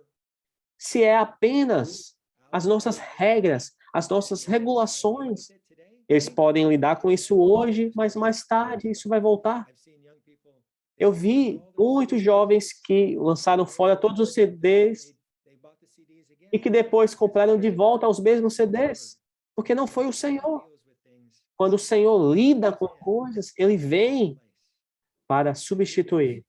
Se é apenas as nossas regras, as nossas regulações, eles podem lidar com isso hoje, mas mais tarde isso vai voltar. Eu vi muitos jovens que lançaram fora todos os CDs e que depois compraram de volta os mesmos CDs, porque não foi o Senhor. Quando o Senhor lida com coisas, Ele vem para substituir.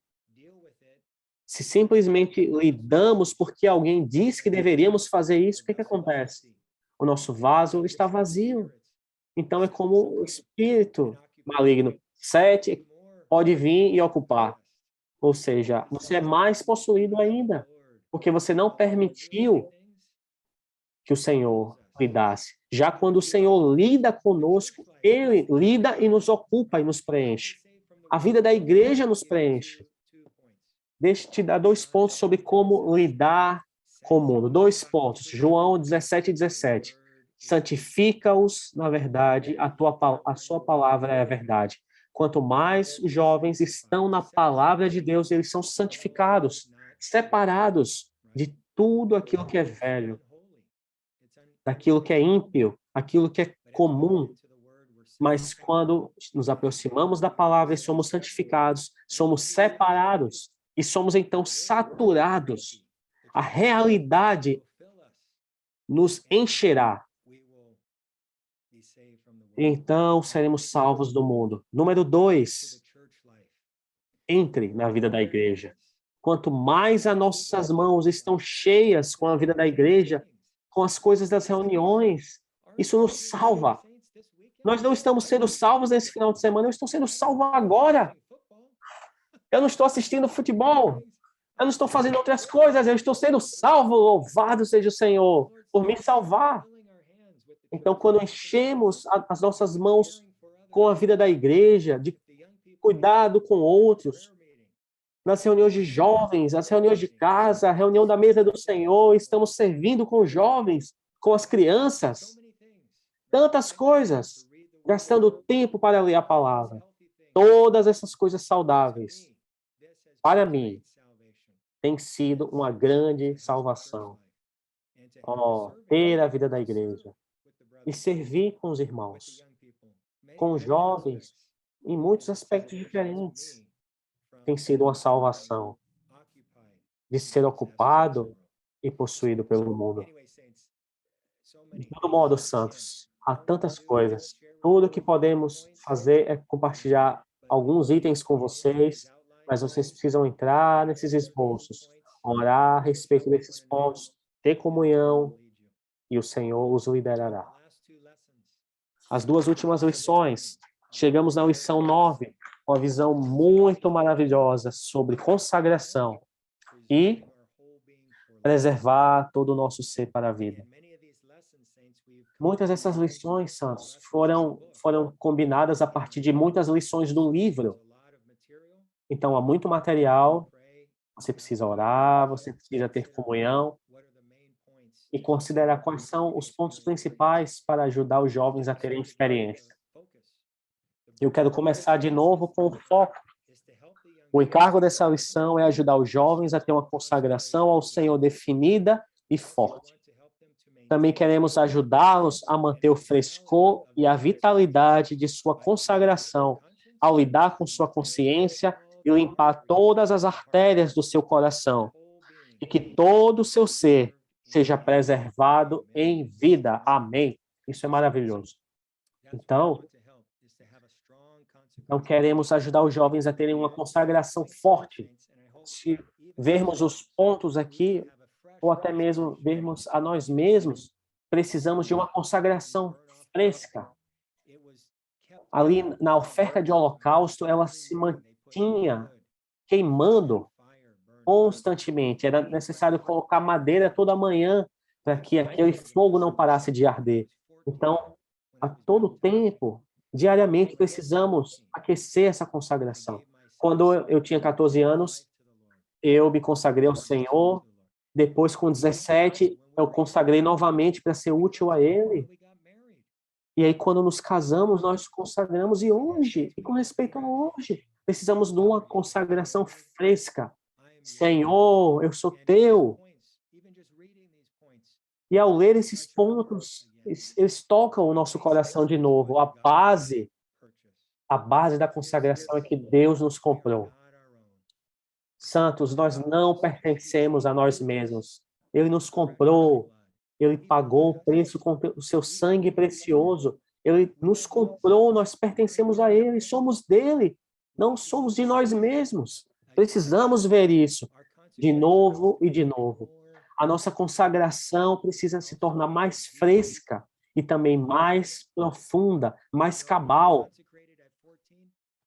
Se simplesmente lidamos porque alguém disse que deveríamos fazer isso, o que acontece? O nosso vaso está vazio. Então é como o espírito maligno. 7 pode vir e ocupar. Ou seja, você é mais possuído ainda, porque você não permitiu que o Senhor lidasse. Já quando o Senhor lida conosco, Ele lida e nos ocupa e nos preenche. A vida da igreja nos preenche. Deixa eu te dar 2 pontos sobre como lidar com o mundo. 2 pontos. João 17:17. Santifica-os na verdade, a sua palavra é a verdade. Quanto mais os jovens estão na palavra de Deus, eles são santificados, separados de tudo aquilo que é velho, daquilo que é ímpio, aquilo que é comum. Mas quando nos aproximamos da palavra e somos santificados, somos separados e somos então saturados. A realidade nos encherá. Então seremos salvos do mundo. Número 2, entre na vida da igreja. Quanto mais as nossas mãos estão cheias com a vida da igreja, com as coisas das reuniões, isso nos salva. Nós não estamos sendo salvos nesse final de semana, eu estou sendo salvo agora. Eu não estou assistindo futebol, eu não estou fazendo outras coisas, eu estou sendo salvo, louvado seja o Senhor, por me salvar. Então, quando enchemos as nossas mãos com a vida da igreja, de cuidado com outros, nas reuniões de jovens, as reuniões de casa, a reunião da mesa do Senhor, estamos servindo com os jovens, com as crianças, tantas coisas, gastando tempo para ler a palavra. Todas essas coisas saudáveis, para mim, tem sido uma grande salvação. Ter a vida da igreja e servir com os irmãos, com os jovens, em muitos aspectos diferentes, tem sido uma salvação de ser ocupado e possuído pelo mundo. De todo modo, santos, há tantas coisas. Tudo que podemos fazer é compartilhar alguns itens com vocês, mas vocês precisam entrar nesses esboços, orar a respeito desses pontos, ter comunhão, e o Senhor os liderará. As duas últimas lições, chegamos na lição 9, uma visão muito maravilhosa sobre consagração e preservar todo o nosso ser para a vida. Muitas dessas lições, santos, foram combinadas a partir de muitas lições do livro. Então, há muito material, você precisa orar, você precisa ter comunhão e considerar quais são os pontos principais para ajudar os jovens a terem experiência. Eu quero começar de novo com o foco. O encargo dessa lição é ajudar os jovens a ter uma consagração ao Senhor definida e forte. Também queremos ajudá-los a manter o frescor e a vitalidade de sua consagração, ao lidar com sua consciência e limpar todas as artérias do seu coração, e que todo o seu ser seja preservado em vida. Amém. Isso é maravilhoso. Então, queremos ajudar os jovens a terem uma consagração forte. Se vermos os pontos aqui, ou até mesmo vermos a nós mesmos, precisamos de uma consagração fresca. Ali na oferta de holocausto, ela se mantinha queimando constantemente. Era necessário colocar madeira toda manhã para que aquele fogo não parasse de arder. Então, a todo tempo, diariamente, precisamos aquecer essa consagração. Quando eu tinha 14 anos, eu me consagrei ao Senhor. Depois, com 17, eu consagrei novamente para ser útil a Ele. E aí, quando nos casamos, nós consagramos. E hoje, e com respeito a hoje, precisamos de uma consagração fresca. Senhor, eu sou Teu. E ao ler esses pontos, eles tocam o nosso coração de novo. A base da consagração é que Deus nos comprou. Santos, nós não pertencemos a nós mesmos. Ele nos comprou. Ele pagou o preço com o seu sangue precioso. Ele nos comprou, nós pertencemos a Ele, somos dele. Não somos de nós mesmos. Precisamos ver isso de novo e de novo. A nossa consagração precisa se tornar mais fresca e também mais profunda, mais cabal.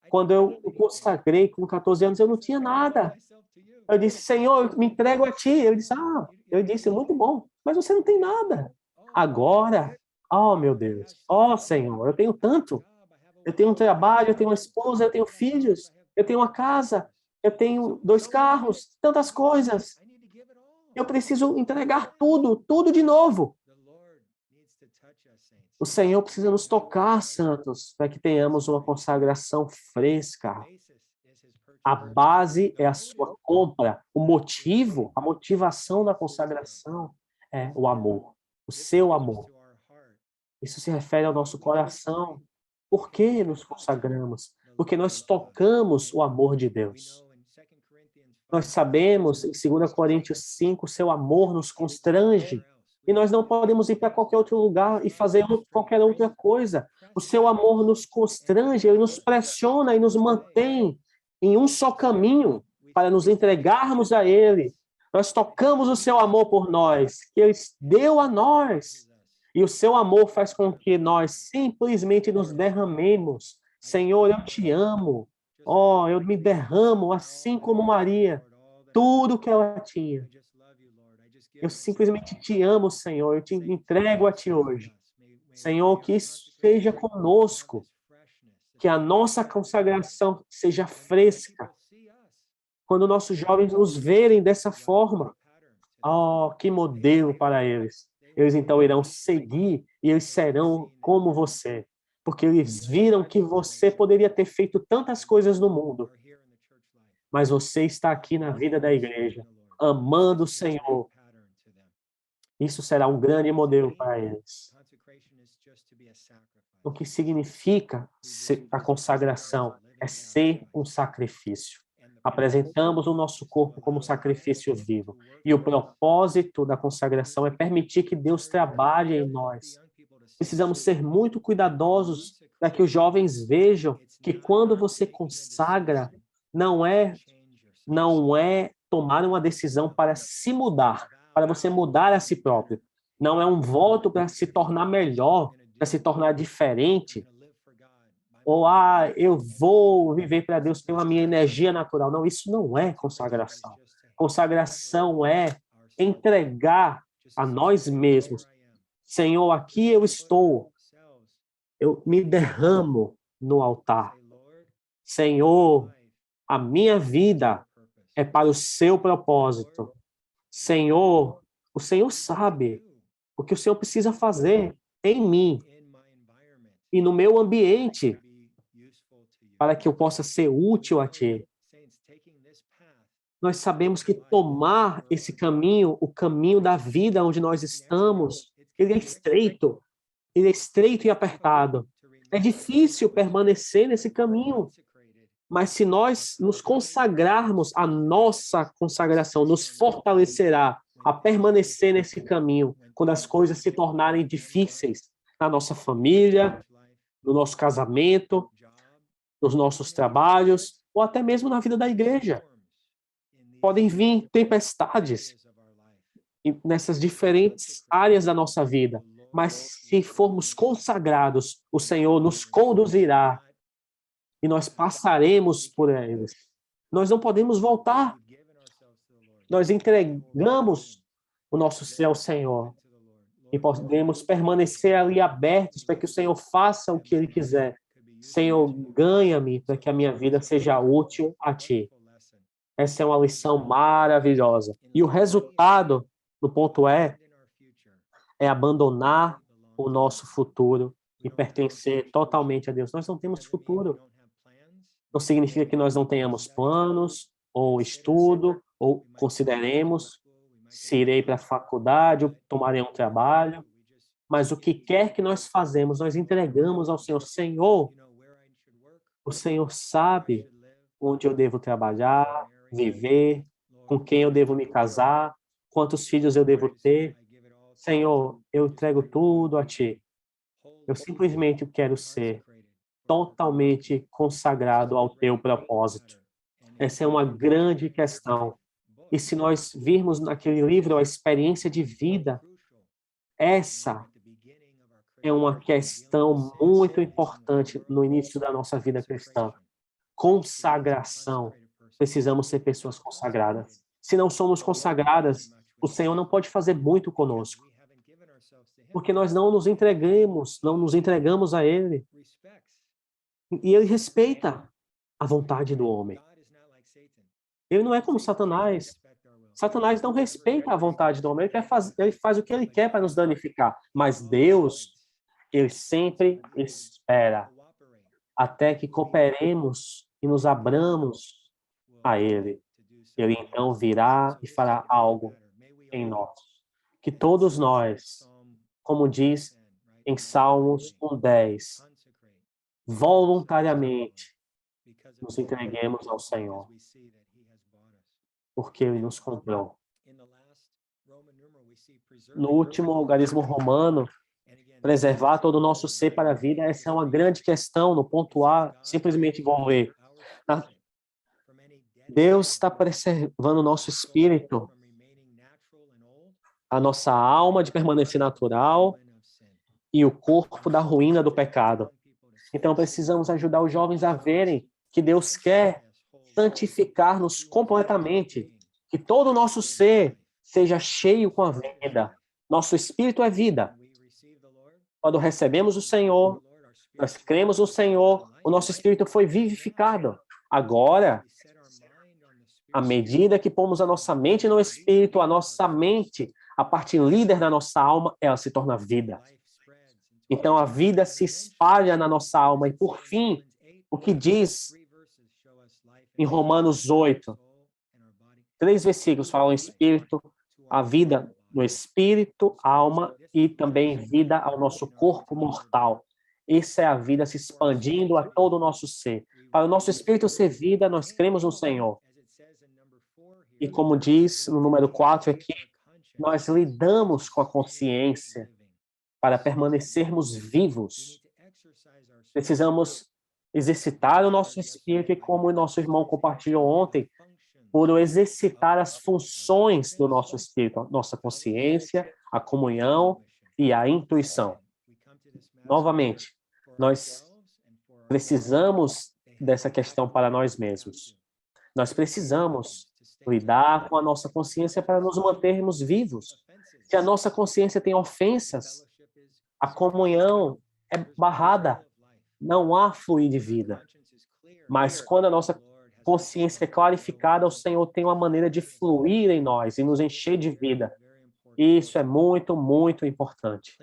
Quando eu consagrei com 14 anos, eu não tinha nada. Eu disse, Senhor, eu me entrego a Ti. Eu disse, muito bom, mas você não tem nada. Agora, oh meu Deus, oh Senhor, eu tenho tanto. Eu tenho um trabalho, eu tenho uma esposa, eu tenho filhos, eu tenho uma casa, eu tenho 2 carros, tantas coisas. Eu preciso entregar tudo de novo. O Senhor precisa nos tocar, santos, para que tenhamos uma consagração fresca. A base é a sua compra. O motivo, a motivação da consagração é o amor, o seu amor. Isso se refere ao nosso coração. Por que nos consagramos? Porque nós tocamos o amor de Deus. Nós sabemos, em 2 Coríntios 5, seu amor nos constrange. E nós não podemos ir para qualquer outro lugar e fazer qualquer outra coisa. O seu amor nos constrange, ele nos pressiona e nos mantém em um só caminho para nos entregarmos a Ele. Nós tocamos o seu amor por nós, que Ele deu a nós. E o seu amor faz com que nós simplesmente nos derramemos. Senhor, eu te amo. Oh, eu me derramo assim como Maria, tudo que ela tinha. Eu simplesmente te amo, Senhor. Eu te entrego a Ti hoje. Senhor, que isso seja conosco. que a nossa consagração seja fresca. Quando nossos jovens nos verem dessa forma, oh, que modelo para eles. Eles então irão seguir e eles serão como você, porque eles viram que você poderia ter feito tantas coisas no mundo, mas você está aqui na vida da igreja, amando o Senhor. Isso será um grande modelo para eles. O que significa a consagração? É ser um sacrifício. Apresentamos o nosso corpo como sacrifício vivo. E o propósito da consagração é permitir que Deus trabalhe em nós. Precisamos ser muito cuidadosos para que os jovens vejam que quando você consagra, não é tomar uma decisão para se mudar, para você mudar a si próprio. Não é um voto para se tornar melhor, para se tornar diferente, ou eu vou viver para Deus pela minha energia natural. Não, isso não é consagração. Consagração é entregar a nós mesmos. Senhor, aqui eu estou. Eu me derramo no altar. Senhor, a minha vida é para o seu propósito. Senhor, o Senhor sabe o que o Senhor precisa fazer em mim e no meu ambiente para que eu possa ser útil a Ti. Nós sabemos que tomar esse caminho, o caminho da vida onde nós estamos, ele é estreito e apertado. É difícil permanecer nesse caminho, mas se nós nos consagrarmos, a nossa consagração nos fortalecerá a permanecer nesse caminho quando as coisas se tornarem difíceis na nossa família, no nosso casamento, nos nossos trabalhos, ou até mesmo na vida da igreja. Podem vir tempestades nessas diferentes áreas da nossa vida, mas se formos consagrados, o Senhor nos conduzirá e nós passaremos por eles. Nós não podemos voltar. Nós entregamos o nosso ser ao Senhor e podemos permanecer ali abertos para que o Senhor faça o que Ele quiser. Senhor, ganha-me para que a minha vida seja útil a Ti. Essa é uma lição maravilhosa. E o resultado, no ponto é abandonar o nosso futuro e pertencer totalmente a Deus. Nós não temos futuro. Não significa que nós não tenhamos planos, ou estudo, ou consideremos se irei para a faculdade, ou tomarei um trabalho. Mas o que quer que nós fazemos, nós entregamos ao Senhor. Senhor, o Senhor sabe onde eu devo trabalhar, viver, com quem eu devo me casar, quantos filhos eu devo ter. Senhor, eu entrego tudo a Ti. Eu simplesmente quero ser totalmente consagrado ao Teu propósito. Essa é uma grande questão. E se nós virmos naquele livro a experiência de vida, essa é uma questão muito importante no início da nossa vida cristã. Consagração. Precisamos ser pessoas consagradas. Se não somos consagradas, o Senhor não pode fazer muito conosco. Porque nós não nos entregamos a Ele. E Ele respeita a vontade do homem. Ele não é como Satanás. Satanás não respeita a vontade do homem. Ele faz o que ele quer para nos danificar. Mas Deus, Ele sempre espera até que cooperemos e nos abramos a Ele. Ele então virá e fará algo em nós. Que todos nós, como diz em Salmos 1:10, voluntariamente nos entreguemos ao Senhor, porque Ele nos comprou. No último algarismo romano, preservar todo o nosso ser para a vida, essa é uma grande questão. No ponto A, simplesmente vou ler. Deus está preservando o nosso espírito, a nossa alma de permanecer natural e o corpo da ruína do pecado. Então precisamos ajudar os jovens a verem que Deus quer santificar-nos completamente, que todo o nosso ser seja cheio com a vida. Nosso espírito é vida. Quando recebemos o Senhor, Nós cremos no Senhor, o nosso espírito foi vivificado. Agora, à medida que pomos a nossa mente no espírito, a nossa mente, a parte líder da nossa alma, ela se torna vida. Então a vida se espalha na nossa alma. E por fim, o que diz em Romanos 8, 3 versículos falam espírito, a vida no espírito, alma e também vida ao nosso corpo mortal. Essa é a vida se expandindo a todo o nosso ser. Para o nosso espírito ser vida, nós cremos no Senhor. E como diz no número 4 aqui, nós lidamos com a consciência para permanecermos vivos. Precisamos exercitar o nosso espírito e, como o nosso irmão compartilhou ontem, por exercitar as funções do nosso espírito, nossa consciência, a comunhão e a intuição. Novamente, nós precisamos dessa questão para nós mesmos. Nós precisamos lidar com a nossa consciência para nos mantermos vivos. Se a nossa consciência tem ofensas, a comunhão é barrada, não há fluir de vida. Mas quando a nossa consciência é clarificada, o Senhor tem uma maneira de fluir em nós e nos encher de vida. Isso é muito, muito importante.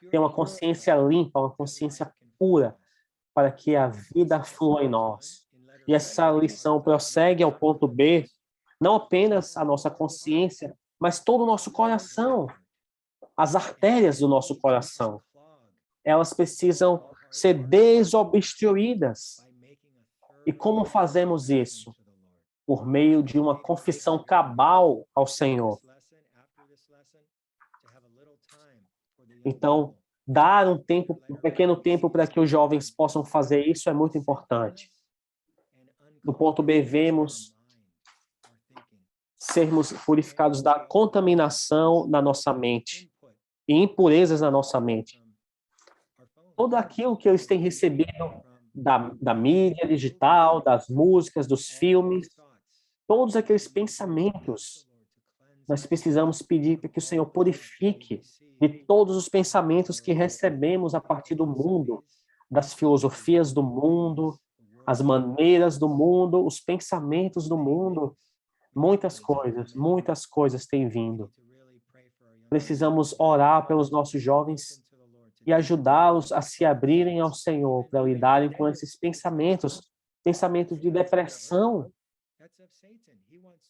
Ter uma consciência limpa, uma consciência pura, para que a vida flua em nós. E essa lição prossegue ao ponto B, não apenas a nossa consciência, mas todo o nosso coração, as artérias do nosso coração. Elas precisam ser desobstruídas. E como fazemos isso? Por meio de uma confissão cabal ao Senhor. Então, dar um pequeno tempo para que os jovens possam fazer isso é muito importante. No ponto B, vemos sermos purificados da contaminação na nossa mente e impurezas na nossa mente. Tudo aquilo que eles têm recebido da mídia digital, das músicas, dos filmes, todos aqueles pensamentos, nós precisamos pedir para que o Senhor purifique de todos os pensamentos que recebemos a partir do mundo, das filosofias do mundo, as maneiras do mundo, os pensamentos do mundo. Muitas coisas têm vindo. Precisamos orar pelos nossos jovens e ajudá-los a se abrirem ao Senhor para lidarem com esses pensamentos de depressão.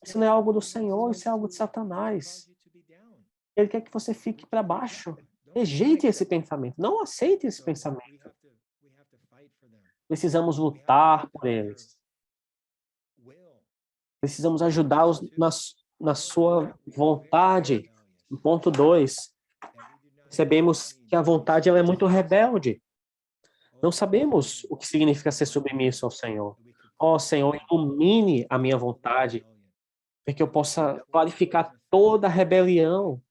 Isso não é algo do Senhor, isso é algo de Satanás. Ele quer que você fique para baixo. Rejeite esse pensamento, não aceite esse pensamento. Precisamos lutar por eles. Precisamos ajudá-los na sua vontade. No ponto 2, percebemos que a vontade ela é muito rebelde. Não sabemos o que significa ser submisso ao Senhor. Ó Senhor, ilumine a minha vontade, para que eu possa clarificar toda a rebelião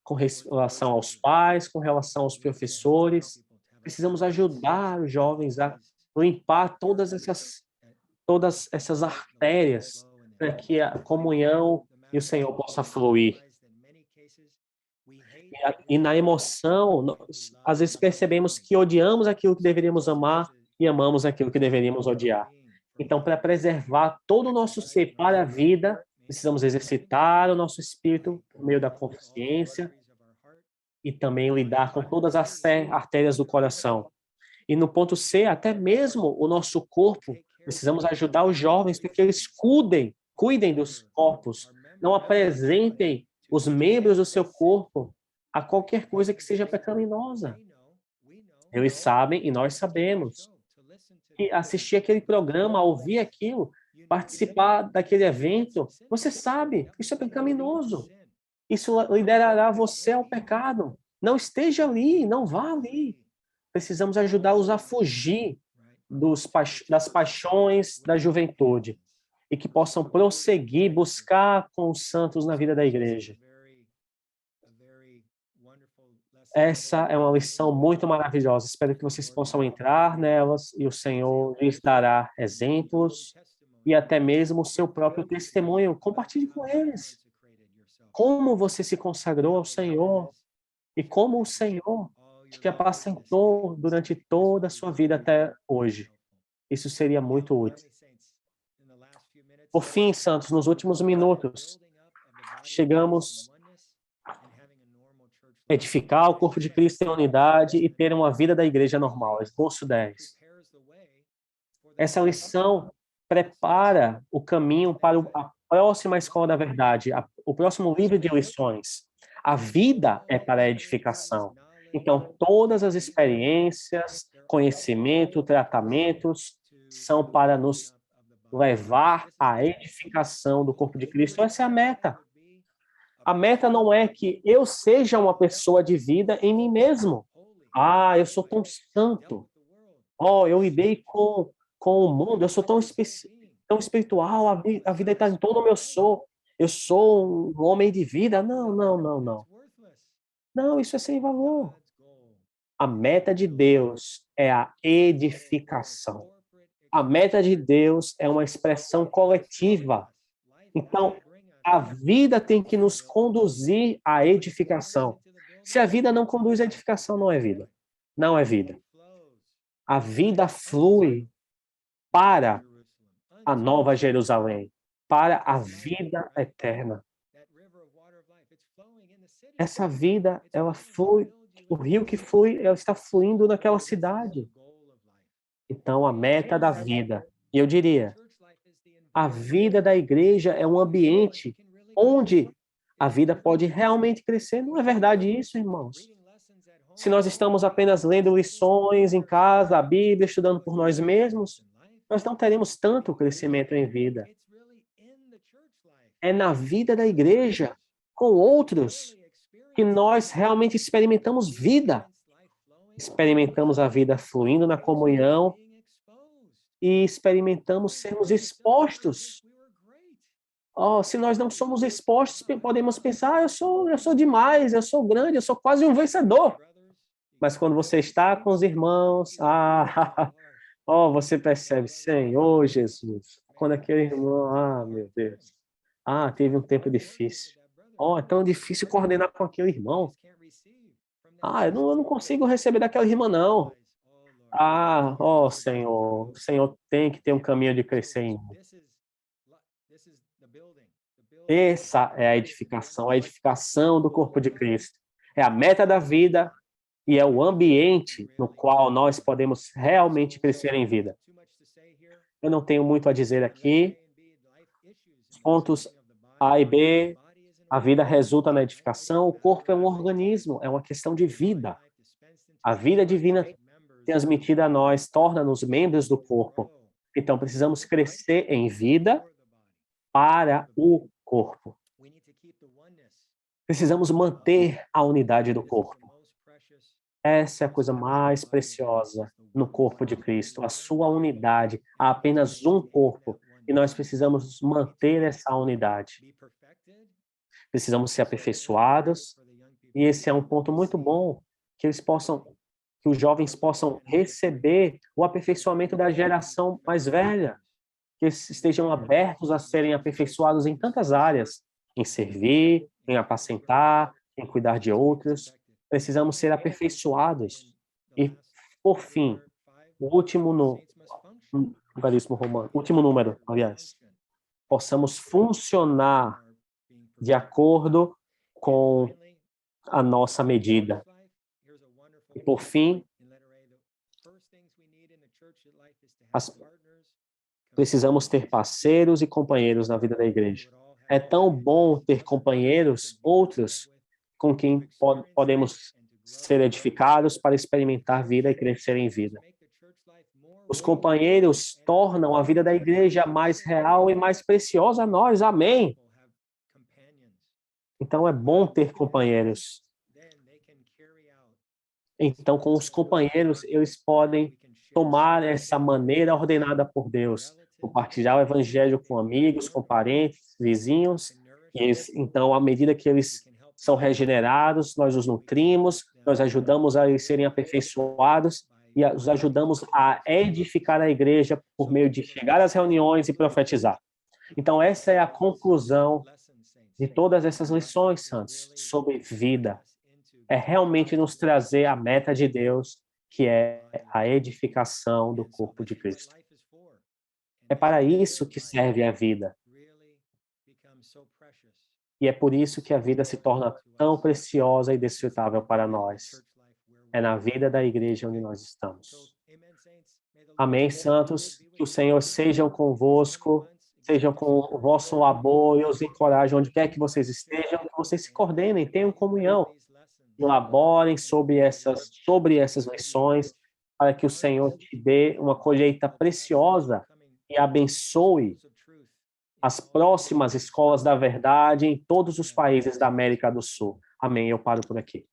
com relação aos pais, com relação aos professores. Precisamos ajudar os jovens a limpar todas essas artérias, para que a comunhão e o Senhor possa fluir. E na emoção, nós, às vezes percebemos que odiamos aquilo que deveríamos amar e amamos aquilo que deveríamos odiar. Então, para preservar todo o nosso ser para a vida, precisamos exercitar o nosso espírito por meio da consciência e também lidar com todas as artérias do coração. E no ponto C, até mesmo o nosso corpo, precisamos ajudar os jovens para que eles cuidem dos corpos, não apresentem os membros do seu corpo a qualquer coisa que seja pecaminosa. Eles sabem e nós sabemos que assistir aquele programa, ouvir aquilo, participar daquele evento, você sabe, isso é pecaminoso. Isso liderará você ao pecado. Não esteja ali, não vá ali. Precisamos ajudá-los a fugir das paixões da juventude e que possam prosseguir, buscar com os santos na vida da igreja. Essa é uma lição muito maravilhosa. Espero que vocês possam entrar nelas e o Senhor lhes dará exemplos e até mesmo o seu próprio testemunho. Compartilhe com eles como você se consagrou ao Senhor e como o Senhor te apacentou durante toda a sua vida até hoje. Isso seria muito útil. Por fim, santos, nos últimos minutos, chegamos a edificar o corpo de Cristo em unidade e ter uma vida da igreja normal. Esboço 10. Essa lição prepara o caminho para a próxima escola da verdade, o próximo livro de lições. A vida é para a edificação. Então, todas as experiências, conhecimento, tratamentos são para nos levar à edificação do corpo de Cristo. Essa é a meta. A meta não é que eu seja uma pessoa de vida em mim mesmo. Ah, eu sou tão santo. Oh, eu lidei com o mundo, eu sou tão espiritual, a vida está em todo o meu sou. Eu sou um homem de vida. Não, não, não, não. Não, isso é sem valor. A meta de Deus é a edificação. A meta de Deus é uma expressão coletiva. Então, a vida tem que nos conduzir à edificação. Se a vida não conduz à edificação, não é vida. Não é vida. A vida flui para a Nova Jerusalém, para a vida eterna. Essa vida, ela flui, o rio que flui, ela está fluindo naquela cidade. Então, a meta da vida, e eu diria, a vida da igreja é um ambiente onde a vida pode realmente crescer. Não é verdade isso, irmãos? Se nós estamos apenas lendo lições em casa, a Bíblia, estudando por nós mesmos, nós não teremos tanto crescimento em vida. É na vida da igreja, com outros, que nós realmente experimentamos vida. Experimentamos a vida fluindo na comunhão e experimentamos sermos expostos. Oh, se nós não somos expostos, podemos pensar, eu sou demais, eu sou grande, eu sou quase um vencedor. Mas quando você está com os irmãos, oh, você percebe, Senhor Jesus, quando aquele irmão, meu Deus, teve um tempo difícil. Oh, é tão difícil coordenar com aquele irmão. Eu não consigo receber daquela irmã, não. Senhor, o Senhor tem que ter um caminho de crescer em mim. Essa é a edificação do corpo de Cristo. É a meta da vida e é o ambiente no qual nós podemos realmente crescer em vida. Eu não tenho muito a dizer aqui. Os pontos A e B, a vida resulta na edificação, o corpo é um organismo, é uma questão de vida. A vida divina transmitida a nós torna-nos membros do corpo. Então, precisamos crescer em vida para o corpo. Precisamos manter a unidade do corpo. Essa é a coisa mais preciosa no corpo de Cristo, a sua unidade. Há apenas um corpo e nós precisamos manter essa unidade. Precisamos ser aperfeiçoados e esse é um ponto muito bom que os jovens possam receber o aperfeiçoamento da geração mais velha, que estejam abertos a serem aperfeiçoados em tantas áreas, em servir, em apacentar, em cuidar de outros. Precisamos ser aperfeiçoados. E, por fim, o último número, aliás, possamos funcionar de acordo com a nossa medida. E, por fim, precisamos ter parceiros e companheiros na vida da igreja. É tão bom ter companheiros, outros, com quem podemos ser edificados para experimentar vida e crescer em vida. Os companheiros tornam a vida da igreja mais real e mais preciosa a nós. Amém. Então é bom ter companheiros. Então, com os companheiros, eles podem tomar essa maneira ordenada por Deus, compartilhar o evangelho com amigos, com parentes, vizinhos. E eles, então, à medida que eles são regenerados, nós os nutrimos, nós ajudamos a eles serem aperfeiçoados e os ajudamos a edificar a igreja por meio de chegar às reuniões e profetizar. Então, essa é a conclusão de todas essas lições, santos, sobre vida. é realmente nos trazer a meta de Deus, que é a edificação do corpo de Cristo. É para isso que serve a vida. E é por isso que a vida se torna tão preciosa e desfrutável para nós. É na vida da igreja onde nós estamos. Amém, santos? Que o Senhor seja convosco, sejam com o vosso amor e os encoraje onde quer que vocês estejam, que vocês se coordenem, tenham comunhão, elaborem sobre essas lições, para que o Senhor te dê uma colheita preciosa e abençoe as próximas escolas da verdade em todos os países da América do Sul. Amém. Eu paro por aqui.